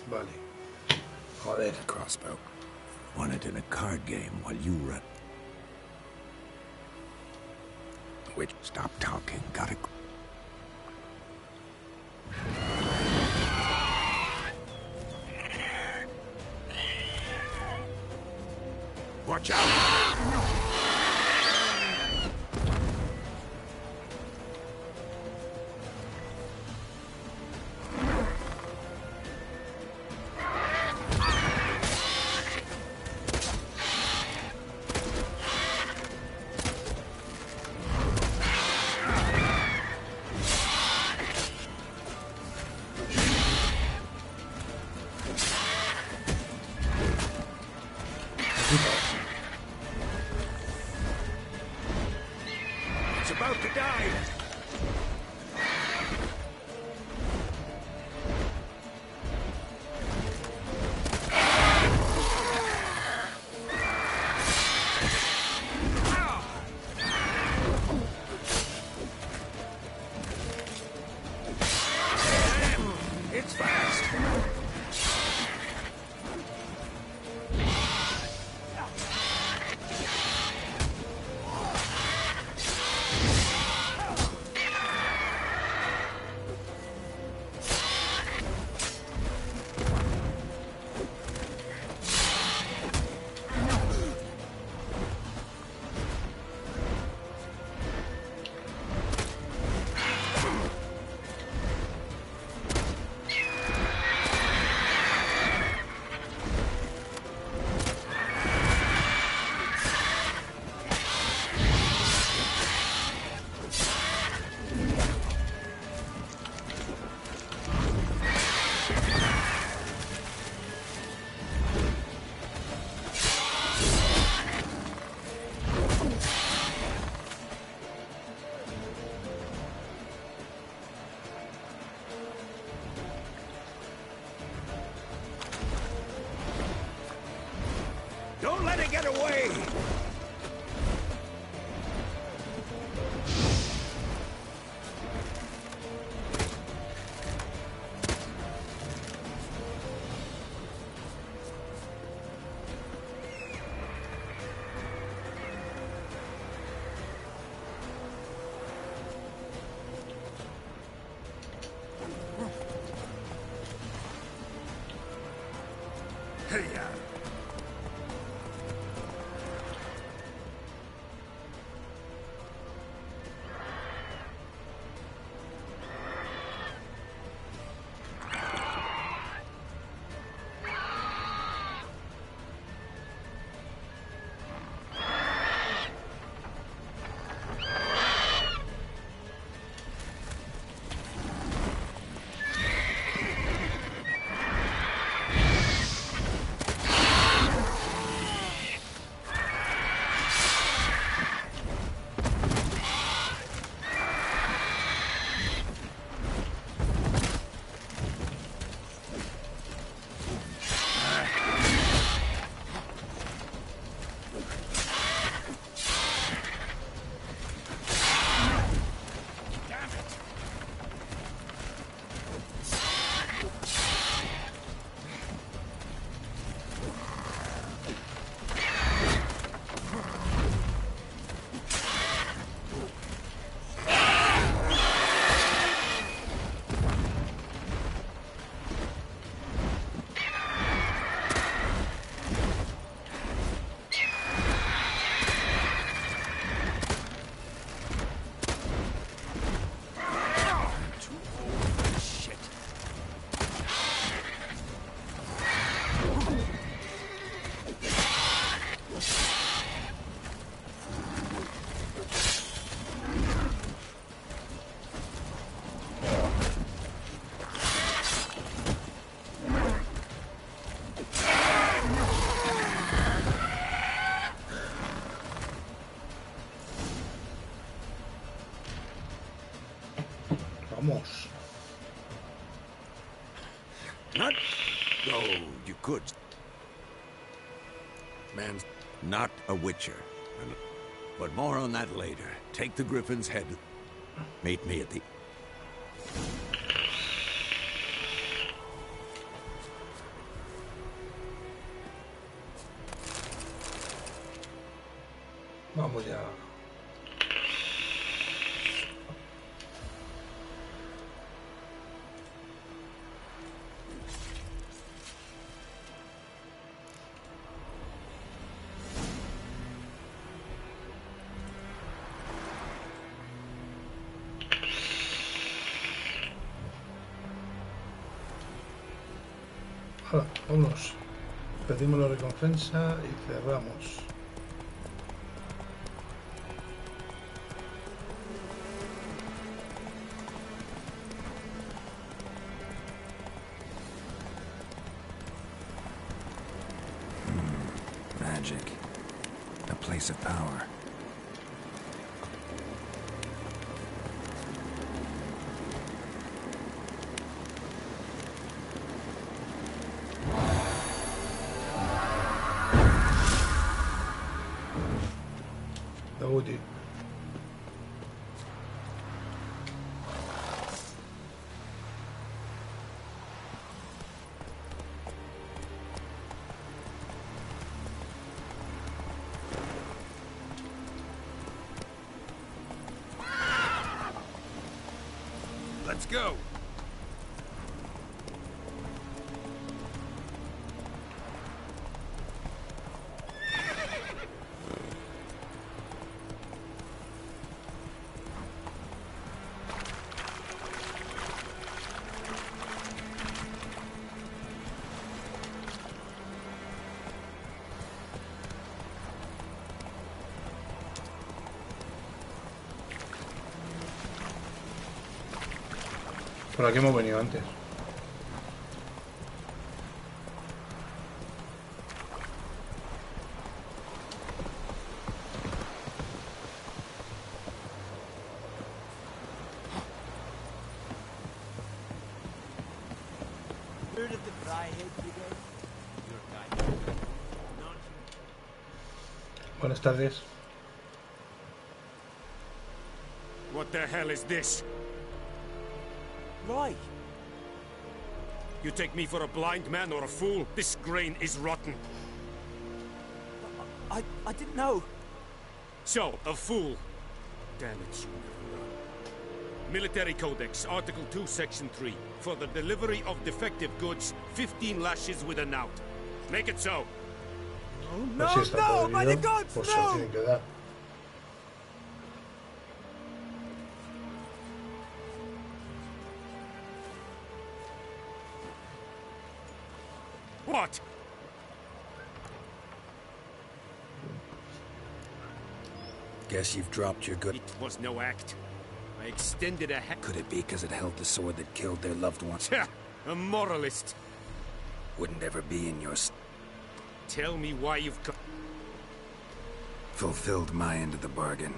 S1: Vale. Joder.
S7: Crossbow.
S4: Won it in a card game while you run. Wait. Stop talking. Gotta... Watch out! It's about to die! Damn! It's fast! Don't let it get away!
S1: Vamos.
S4: Not... Oh, you could. Man's not a witcher. But more on that later. Take the Griffin's head. Meet me at the...
S1: Vamos ya. Vámonos. Pedimos la recompensa y cerramos.
S7: Magic. A place of power.
S1: Woody.
S4: Let's go.
S1: Por aquí hemos venido antes.
S10: Where did the cry head begin? Your guy. Not
S1: Buenas tardes.
S11: What the hell is this?
S10: Roy!
S11: You take me for a blind man or a fool? This grain is rotten.
S10: I didn't know.
S11: So, a fool. Damn it, you never learn. Military Codex, Article 2, Section 3. For the delivery of defective goods, 15 lashes with a knout. Make it so.
S1: Pues si está prohibido, pues se lo tienen que dar.
S11: What?
S7: Guess you've dropped your good.
S11: It was no act. I extended a hand.
S7: Could it be because it held the sword that killed their loved ones?
S11: A moralist.
S7: Wouldn't ever be in your...
S11: Tell me why you've come.
S7: Fulfilled my end of the bargain.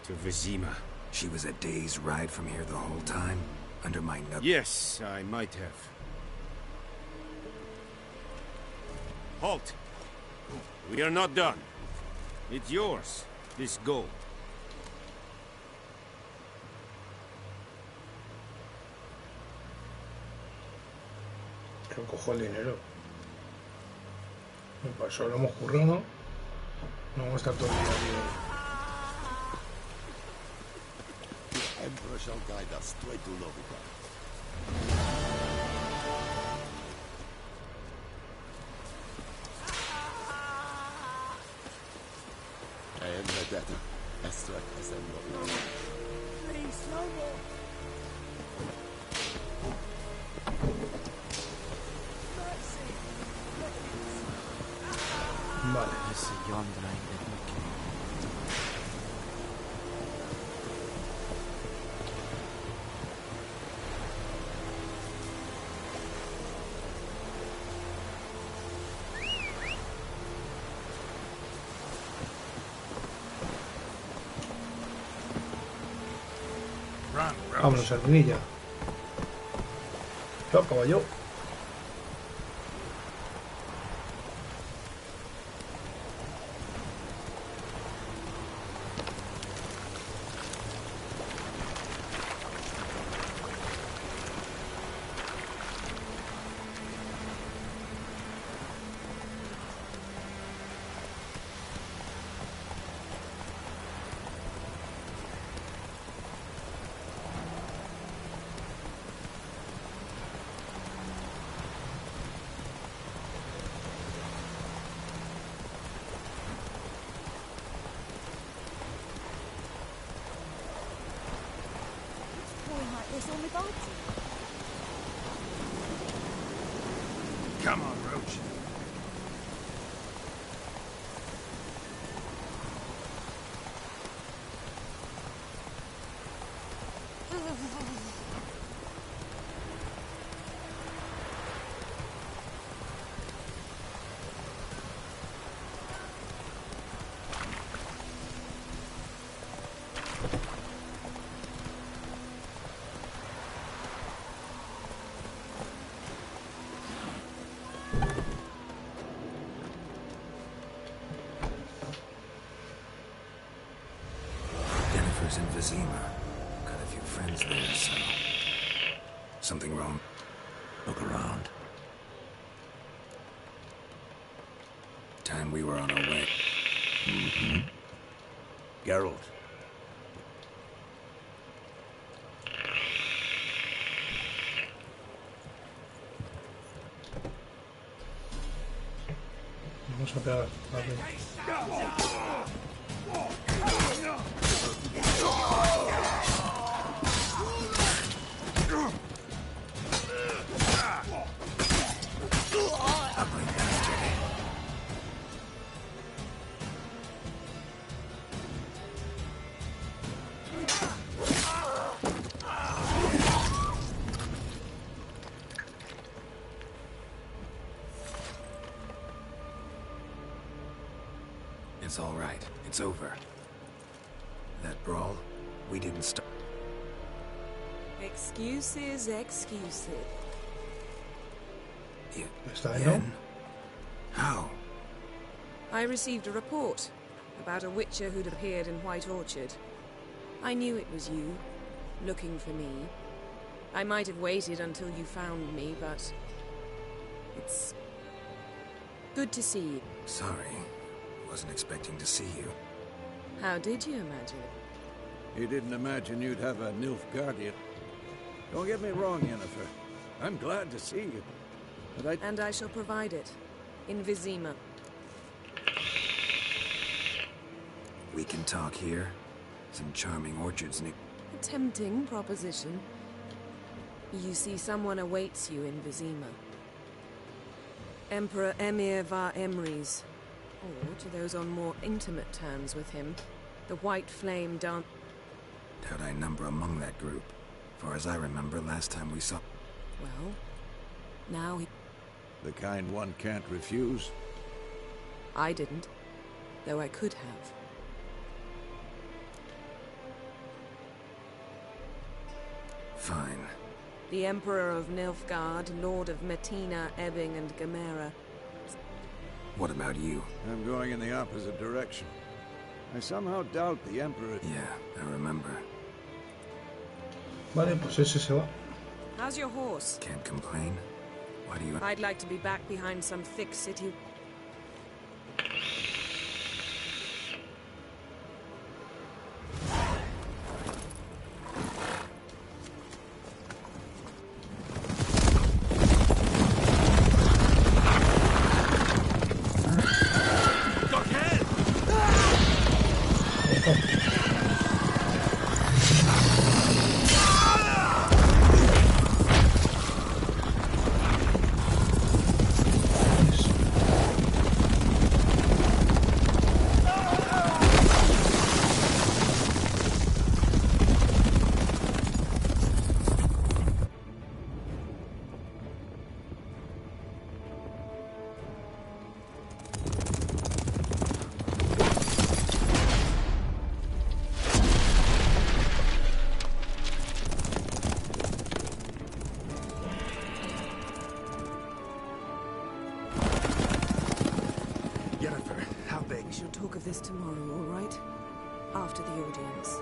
S11: To Vizima.
S7: She was a day's ride from here the whole time? Under my nut.
S11: Yes, I might have. Halt! We are not done. It's yours, this gold.
S1: Que cojo el dinero. Para eso lo hemos currado, ¿no? No vamos a estar todo el día, tío.
S14: The Emperor shall guide us straight to Lovica. I am the debtor. Estrak is in Lovica.
S10: Please, no more.
S1: Vale. Vámonos, Sardinilla. Chao, caballo.
S11: Come on, Roach.
S7: In Vizima. Got a few friends there, so... Something wrong? Look around. Time we were on our way. Mm-hmm.
S12: Geralt.
S1: Vamos a pegar. Vale.
S7: It's all right. It's over. That brawl, we didn't start.
S3: Excuses, excuses.
S7: Yeah.
S1: ¿Está bien?
S7: How?
S3: I received a report about a witcher who'd appeared in White Orchard. I knew it was you, looking for me. I might have waited until you found me, but it's good to see you.
S7: Sorry. Wasn't expecting to see you.
S3: How did you imagine?
S4: He didn't imagine you'd have a Nilfgaardian. Don't get me wrong, Yennefer. I'm glad to see you. But
S3: And I shall provide it. In Vizima.
S7: We can talk here. Some charming orchards near.
S3: A tempting proposition. You see, someone awaits you in Vizima. Emperor Emir var Emrys. Or, to those on more intimate terms with him, the White Flame Doubt
S7: I number among that group. Far as I remember, last time we saw...
S3: Well, now he...
S4: The kind one can't refuse?
S3: I didn't, though I could have.
S7: Fine.
S3: The Emperor of Nilfgaard, Lord of Metina, Ebbing, and Gamera.
S7: What about you?
S4: I'm going in the opposite direction. I somehow doubt the Emperor...
S7: Yeah, I remember.
S1: Vale, pues ese se va.
S3: How's your horse?
S7: Can't complain. Why do you...
S3: I'd like to be back behind some thick city... Talk of this tomorrow, all right? After the audience.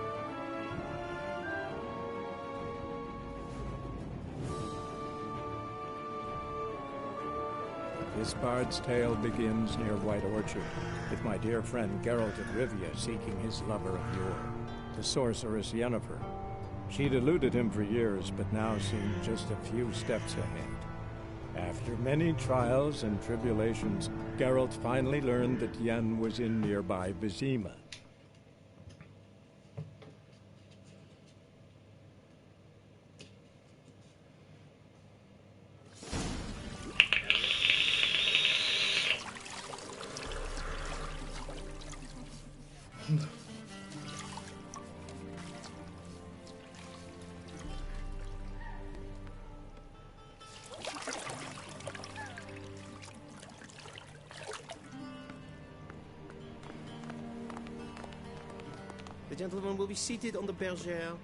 S18: This bard's tale begins near White Orchard, with my dear friend Geralt of Rivia seeking his lover of yore, the sorceress Yennefer. She'd eluded him for years, but now seemed just a few steps ahead. After many trials and tribulations, Geralt finally learned that Yen was in nearby Vizima.
S11: The gentleman will be seated on the bergère.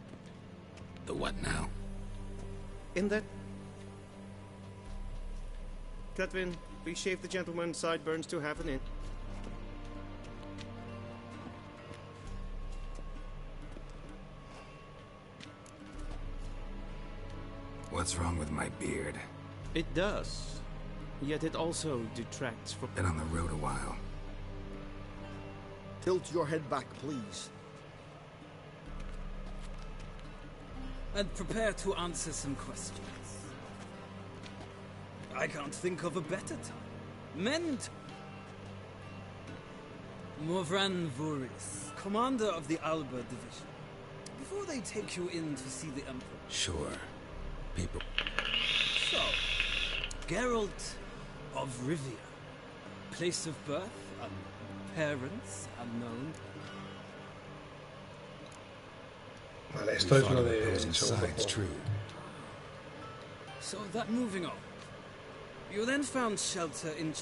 S7: The what now?
S11: In that... Catwin, please shave the gentleman's sideburns to half an inch.
S7: What's wrong with my beard?
S11: It does. Yet it also detracts from...
S7: Been on the road a while.
S19: Tilt your head back, please.
S6: And prepare to answer some questions. I can't think of a better time. Morvran Vuris, commander of the Alba Division. Before they take you in to see the Emperor.
S7: Sure. People...
S6: So, Geralt of Rivia. Place of birth, parents, unknown.
S1: Vale, esto es lo de
S7: it's true.
S6: So that moving on. You then found shelter in...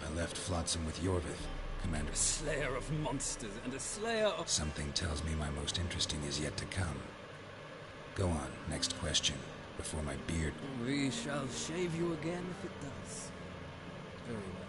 S7: I left Flotsam with Yorvith, Commander...
S6: A slayer of monsters and a slayer of...
S7: Something tells me my most interesting is yet to come. Go on, next question. before my beard...
S6: We shall shave you again if it does. Very well.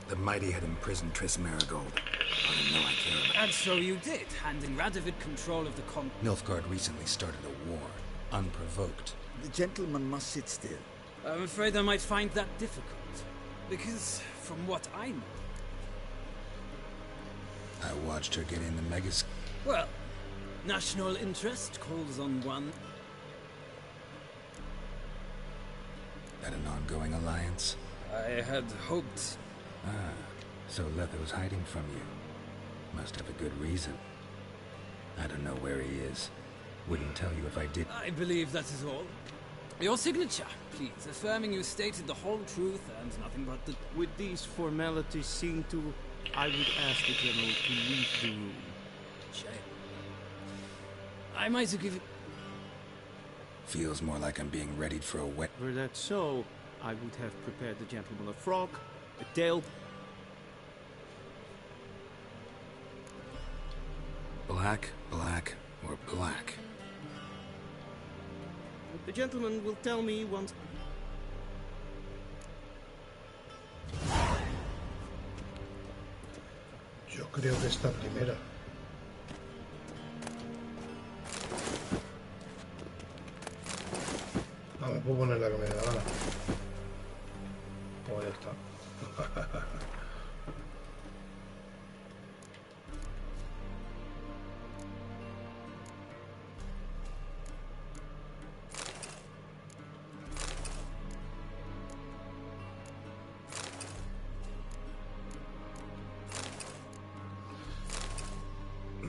S7: The mighty had imprisoned Triss Marigold. I didn't know I care about...
S6: And so you did, handing Radovid control of the
S7: Nilfgaard recently started a war, unprovoked.
S19: The gentleman must sit still.
S6: I'm afraid I might find that difficult. Because, from what I know...
S7: I watched her get in the megas...
S6: Well, national interest calls on one.
S7: That an ongoing alliance?
S6: I had hoped...
S7: Ah, so Letho's hiding from you. Must have a good reason. I don't know where he is. Wouldn't tell you if I did.
S6: I believe that is all. Your signature, please, affirming you stated the whole truth and nothing but the...
S20: With these formalities seen to, I would ask the General to leave the room.
S6: Shame. I might have given...
S7: Feels more like I'm being readied for a wet...
S20: Were that so, I would have prepared the gentleman a frog, a tail...
S7: Black, black, or black?
S20: The gentleman will tell me once...
S1: Yo creo que esta primera. Ah, me puedo poner la que me dé la gana. Pues ya está.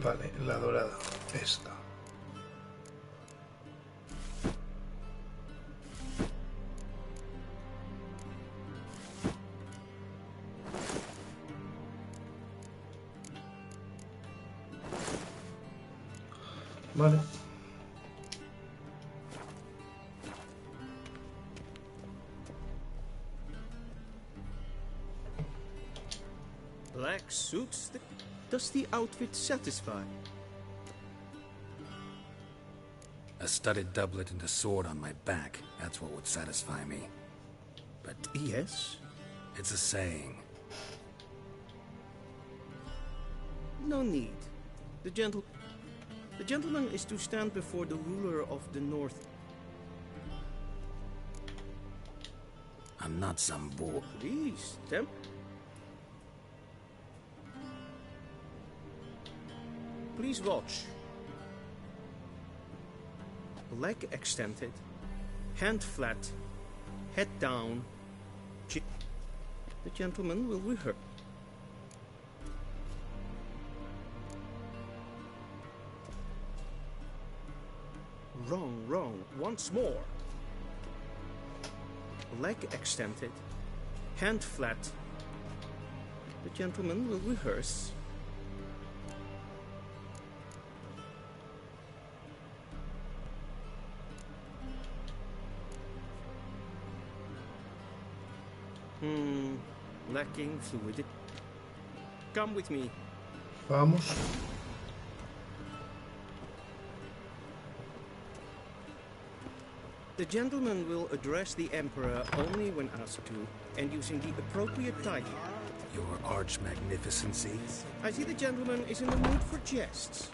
S1: Vale, la dorada, esta. Vale.
S20: Black suits? Does the outfit satisfy?
S7: A studded doublet and a sword on my back. That's what would satisfy me. But...
S20: Yes?
S7: It's a saying.
S20: No need. The gentleman is to stand before the ruler of the North.
S7: I'm not some boy.
S20: Please, Please watch. Leg extended, hand flat, head down. The gentleman will rehearse. Wrong, wrong. Once more. Leg extended, hand flat. The gentleman will rehearse. Lacking fluidity. Come with me.
S1: Vamos.
S20: The gentleman will address the Emperor only when asked to, and using the appropriate title.
S7: Your arch-magnificency?
S20: I see the gentleman is in the mood for jests.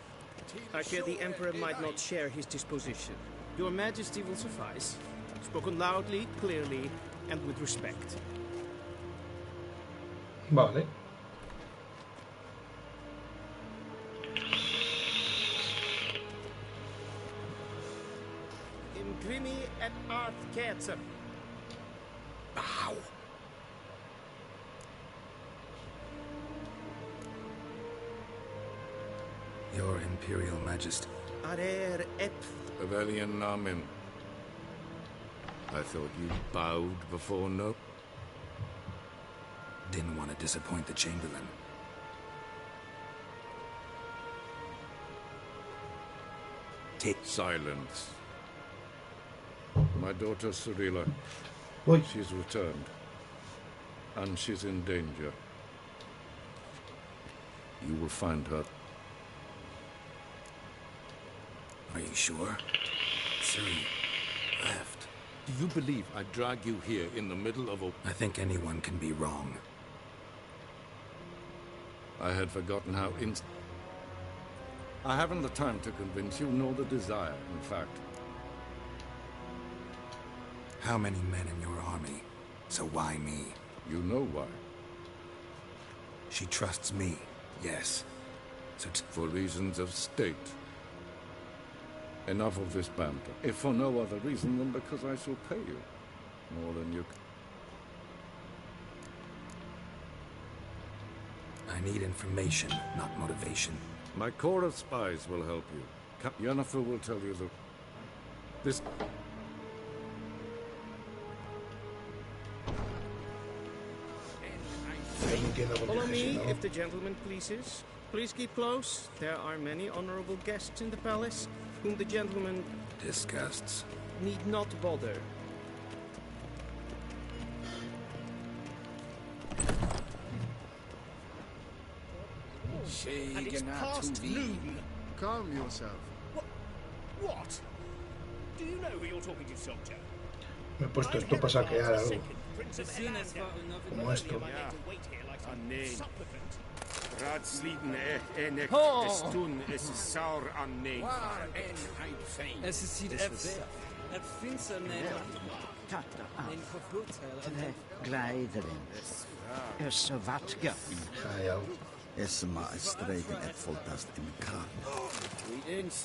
S20: I fear the Emperor might not share his disposition. Your Majesty will suffice. Spoken loudly, clearly, and with respect.
S1: Vale.
S20: Imprimi et art cancer.
S7: Bow. Your Imperial Majesty.
S20: Arer ep.
S21: Avelian Namin. I thought you bowed before no.
S7: Didn't want to disappoint the Chamberlain.
S21: Take silence. My daughter Cirilla. She's returned. And she's in danger. You will find her.
S7: Are you sure? Ciri left.
S21: Do you believe I drag you here in the middle of a...
S7: I think anyone can be wrong.
S21: I had forgotten how I haven't the time to convince you, nor the desire, in fact.
S7: How many men in your army? So why me?
S21: You know why.
S7: She trusts me, yes. So
S21: for reasons of state. Enough of this banter. If for no other reason than because I shall pay you. More than you...
S7: I need information, not motivation.
S21: My corps of spies will help you. Yennefer will tell you the... This...
S20: Follow me, if the gentleman pleases. Please keep close. There are many honorable guests in the palace, whom the gentleman...
S7: disgusts.
S20: ...need not bother.
S4: And it's past noon.
S2: Calm yourself.
S12: What? Do you know who you're talking to, soldier?
S1: Me he puesto esto para saquear algo. Como esto.
S11: Raad sliten enek stun es saur an neem.
S6: Waar es ziet het finster
S10: En glijden. Is zo wat ga.
S1: Ga jou.
S2: Is maar streken et voltast in elkaar.
S12: Greetings,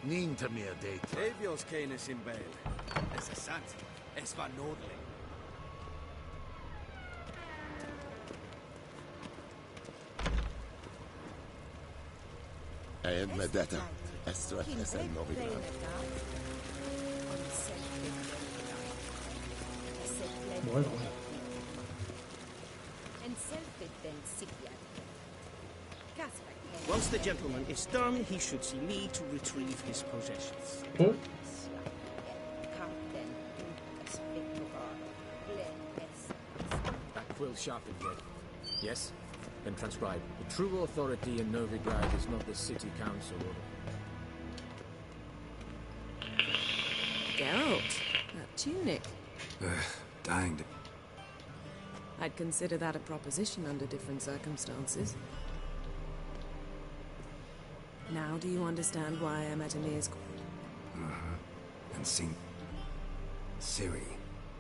S2: Niet meer date.
S12: Evios kenes in bail. Es is sant. Es war noodling.
S14: En med detta, Estrat är en Novigrad.
S1: Bueno.
S20: Once the gentleman is done, he should see me to retrieve his possessions.
S1: Oh.
S15: That quill sharpened yet? Yes? Then transcribe. The true authority in Novigrad is not the city council or...
S3: Geralt, that tunic.
S7: Dying to...
S3: I'd consider that a proposition under different circumstances. Now do you understand why I'm at Emir's...
S7: And seen... Ciri.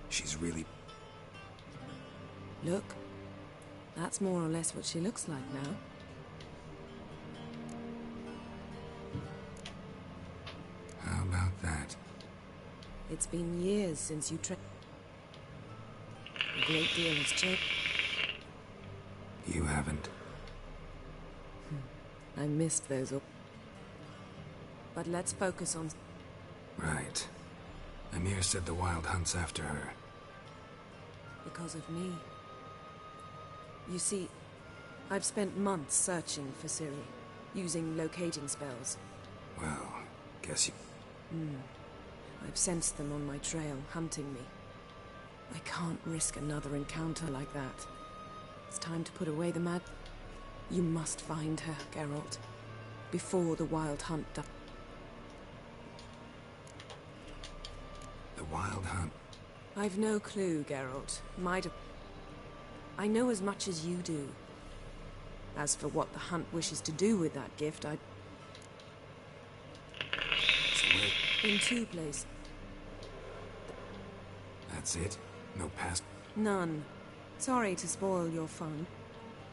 S7: She's really...
S3: Look. That's more or less what she looks like now.
S7: How about that?
S3: It's been years since you A great deal has changed.
S7: You haven't.
S3: I missed those up. But let's focus on...
S7: Right. Emir said the Wild hunt's after her.
S3: Because of me. You see, I've spent months searching for Ciri, using locating spells.
S7: Well, guess you...
S3: I've sensed them on my trail, hunting me. I can't risk another encounter like that. It's time to put away the mad... You must find her, Geralt. Before the Wild hunt does...
S7: The Wild hunt?
S3: I've no clue, Geralt. Might have... I know as much as you do. As for what the hunt wishes to do with that gift, I... In two places.
S7: That's it? No past?
S3: None. Sorry to spoil your fun.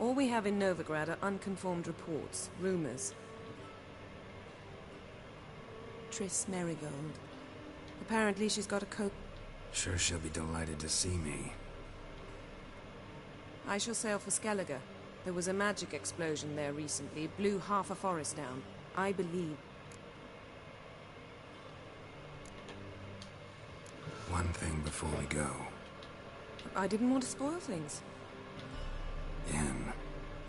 S3: All we have in Novigrad are unconformed reports, rumors. Triss Merigold. Apparently she's got a coat.
S7: Sure she'll be delighted to see me.
S3: I shall sail for Skellige. There was a magic explosion there recently, blew half a forest down. I believe...
S7: One thing before we go.
S3: I didn't want to spoil things.
S7: Yen,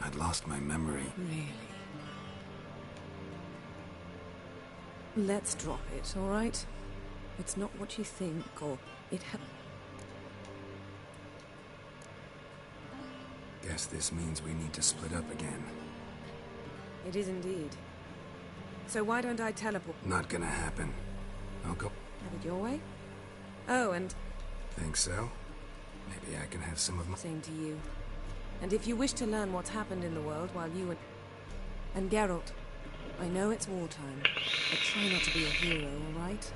S7: I'd lost my memory.
S3: Really? Let's drop it, all right? It's not what you think, or it
S7: Guess this means we need to split up again.
S3: It is indeed. So why don't I teleport?
S7: Not gonna happen. I'll go.
S3: Have it your way? Oh, and...
S7: Think so? Maybe I can have some of my...
S3: Same to you. And if you wish to learn what's happened in the world while you and Geralt, I know it's wartime, but try not to be a hero, all right?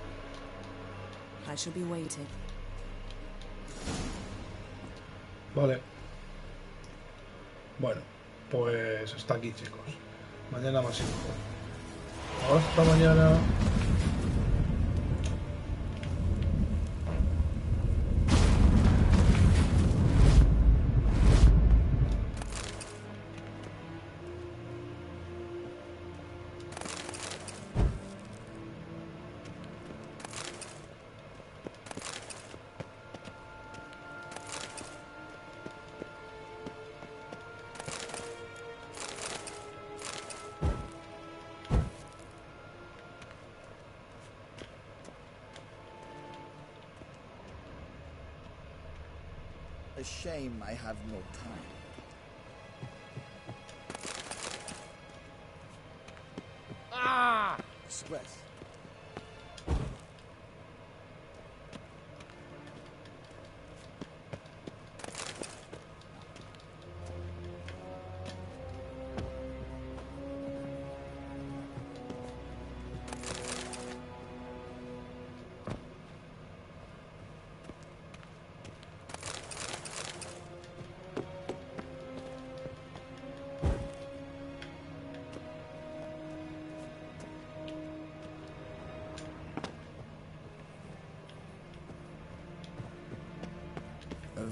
S3: I shall be waiting.
S1: Vale. Bueno, pues hasta aquí, chicos. Mañana más info. Hasta mañana.
S19: A shame I have no time. Ah! Stress.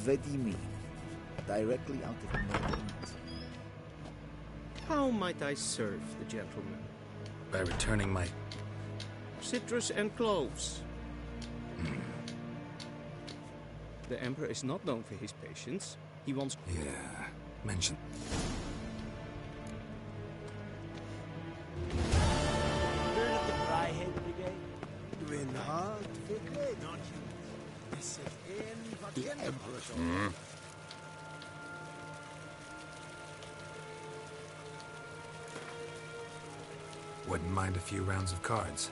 S19: Vedimi, directly out of the mountains.
S20: How might I serve the gentleman?
S7: By returning my...
S20: Citrus and cloves. The Emperor is not known for his patience. He wants...
S7: Yeah, mention...
S10: Burn up the Fryhead Brigade.
S2: Doing hard, Vicky? Not you. This is the Emperor.
S7: Wouldn't mind a few rounds of cards.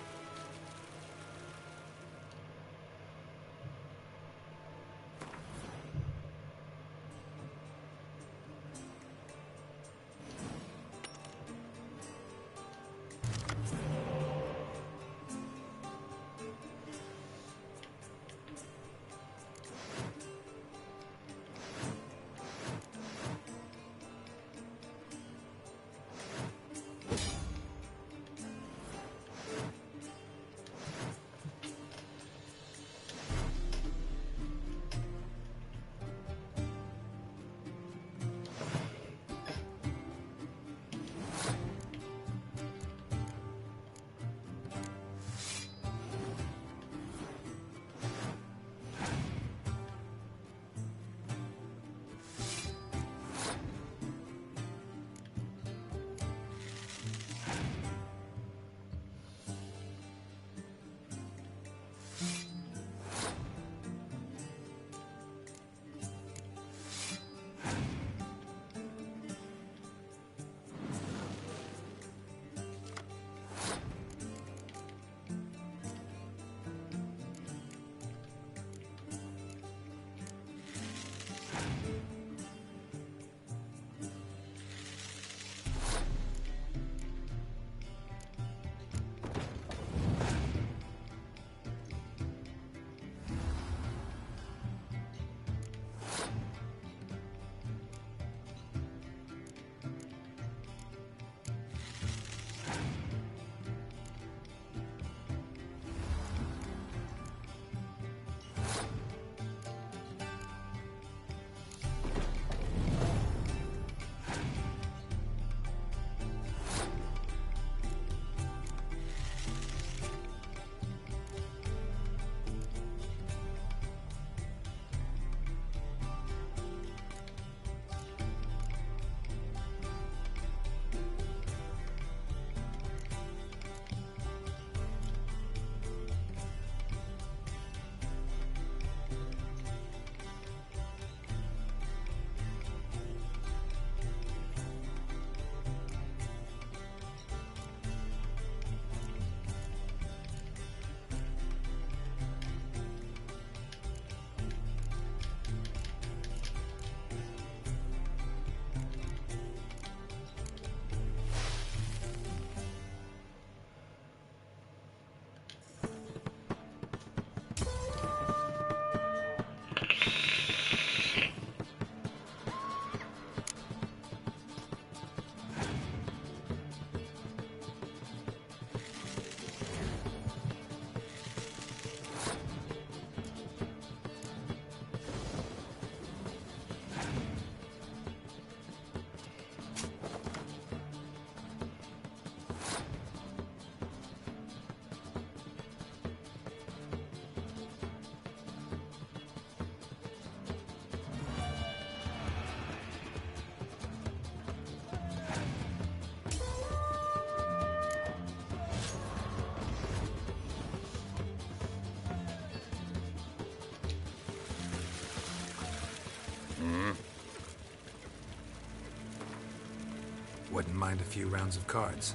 S7: Wouldn't mind a few rounds of cards.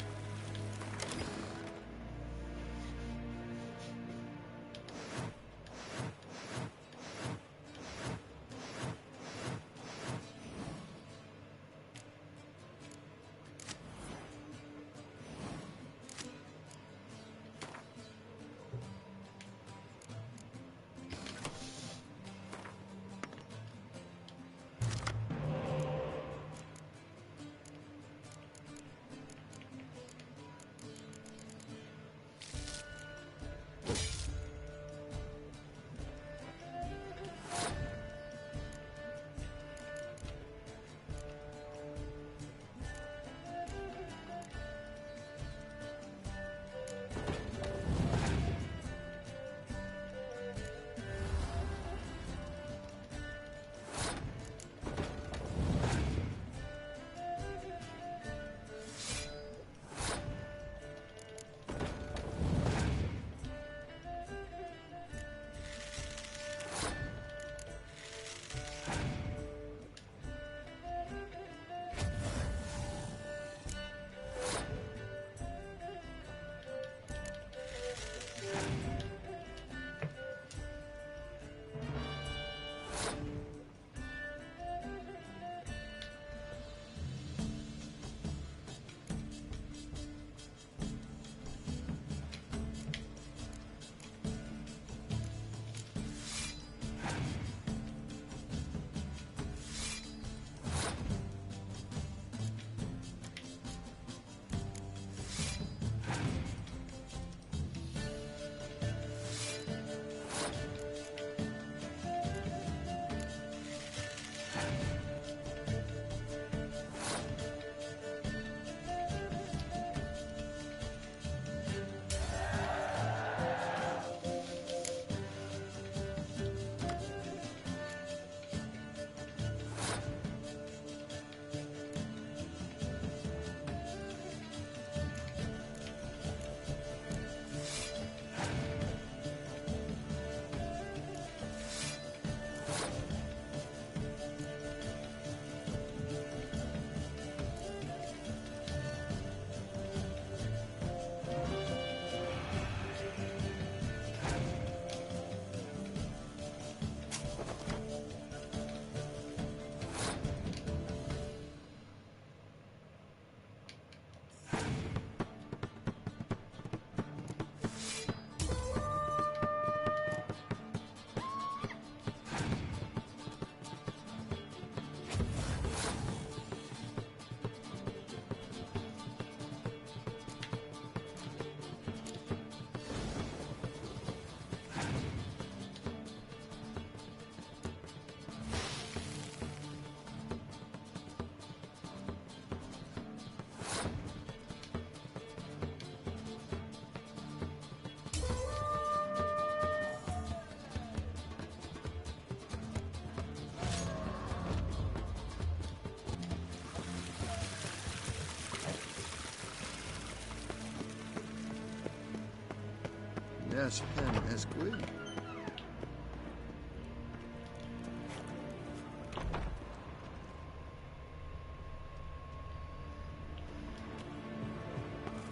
S14: Yes, pen as good.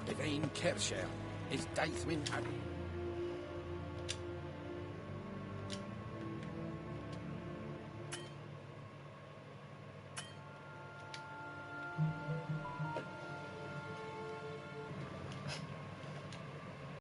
S8: Divine Kershaw is Daithmin Abbey.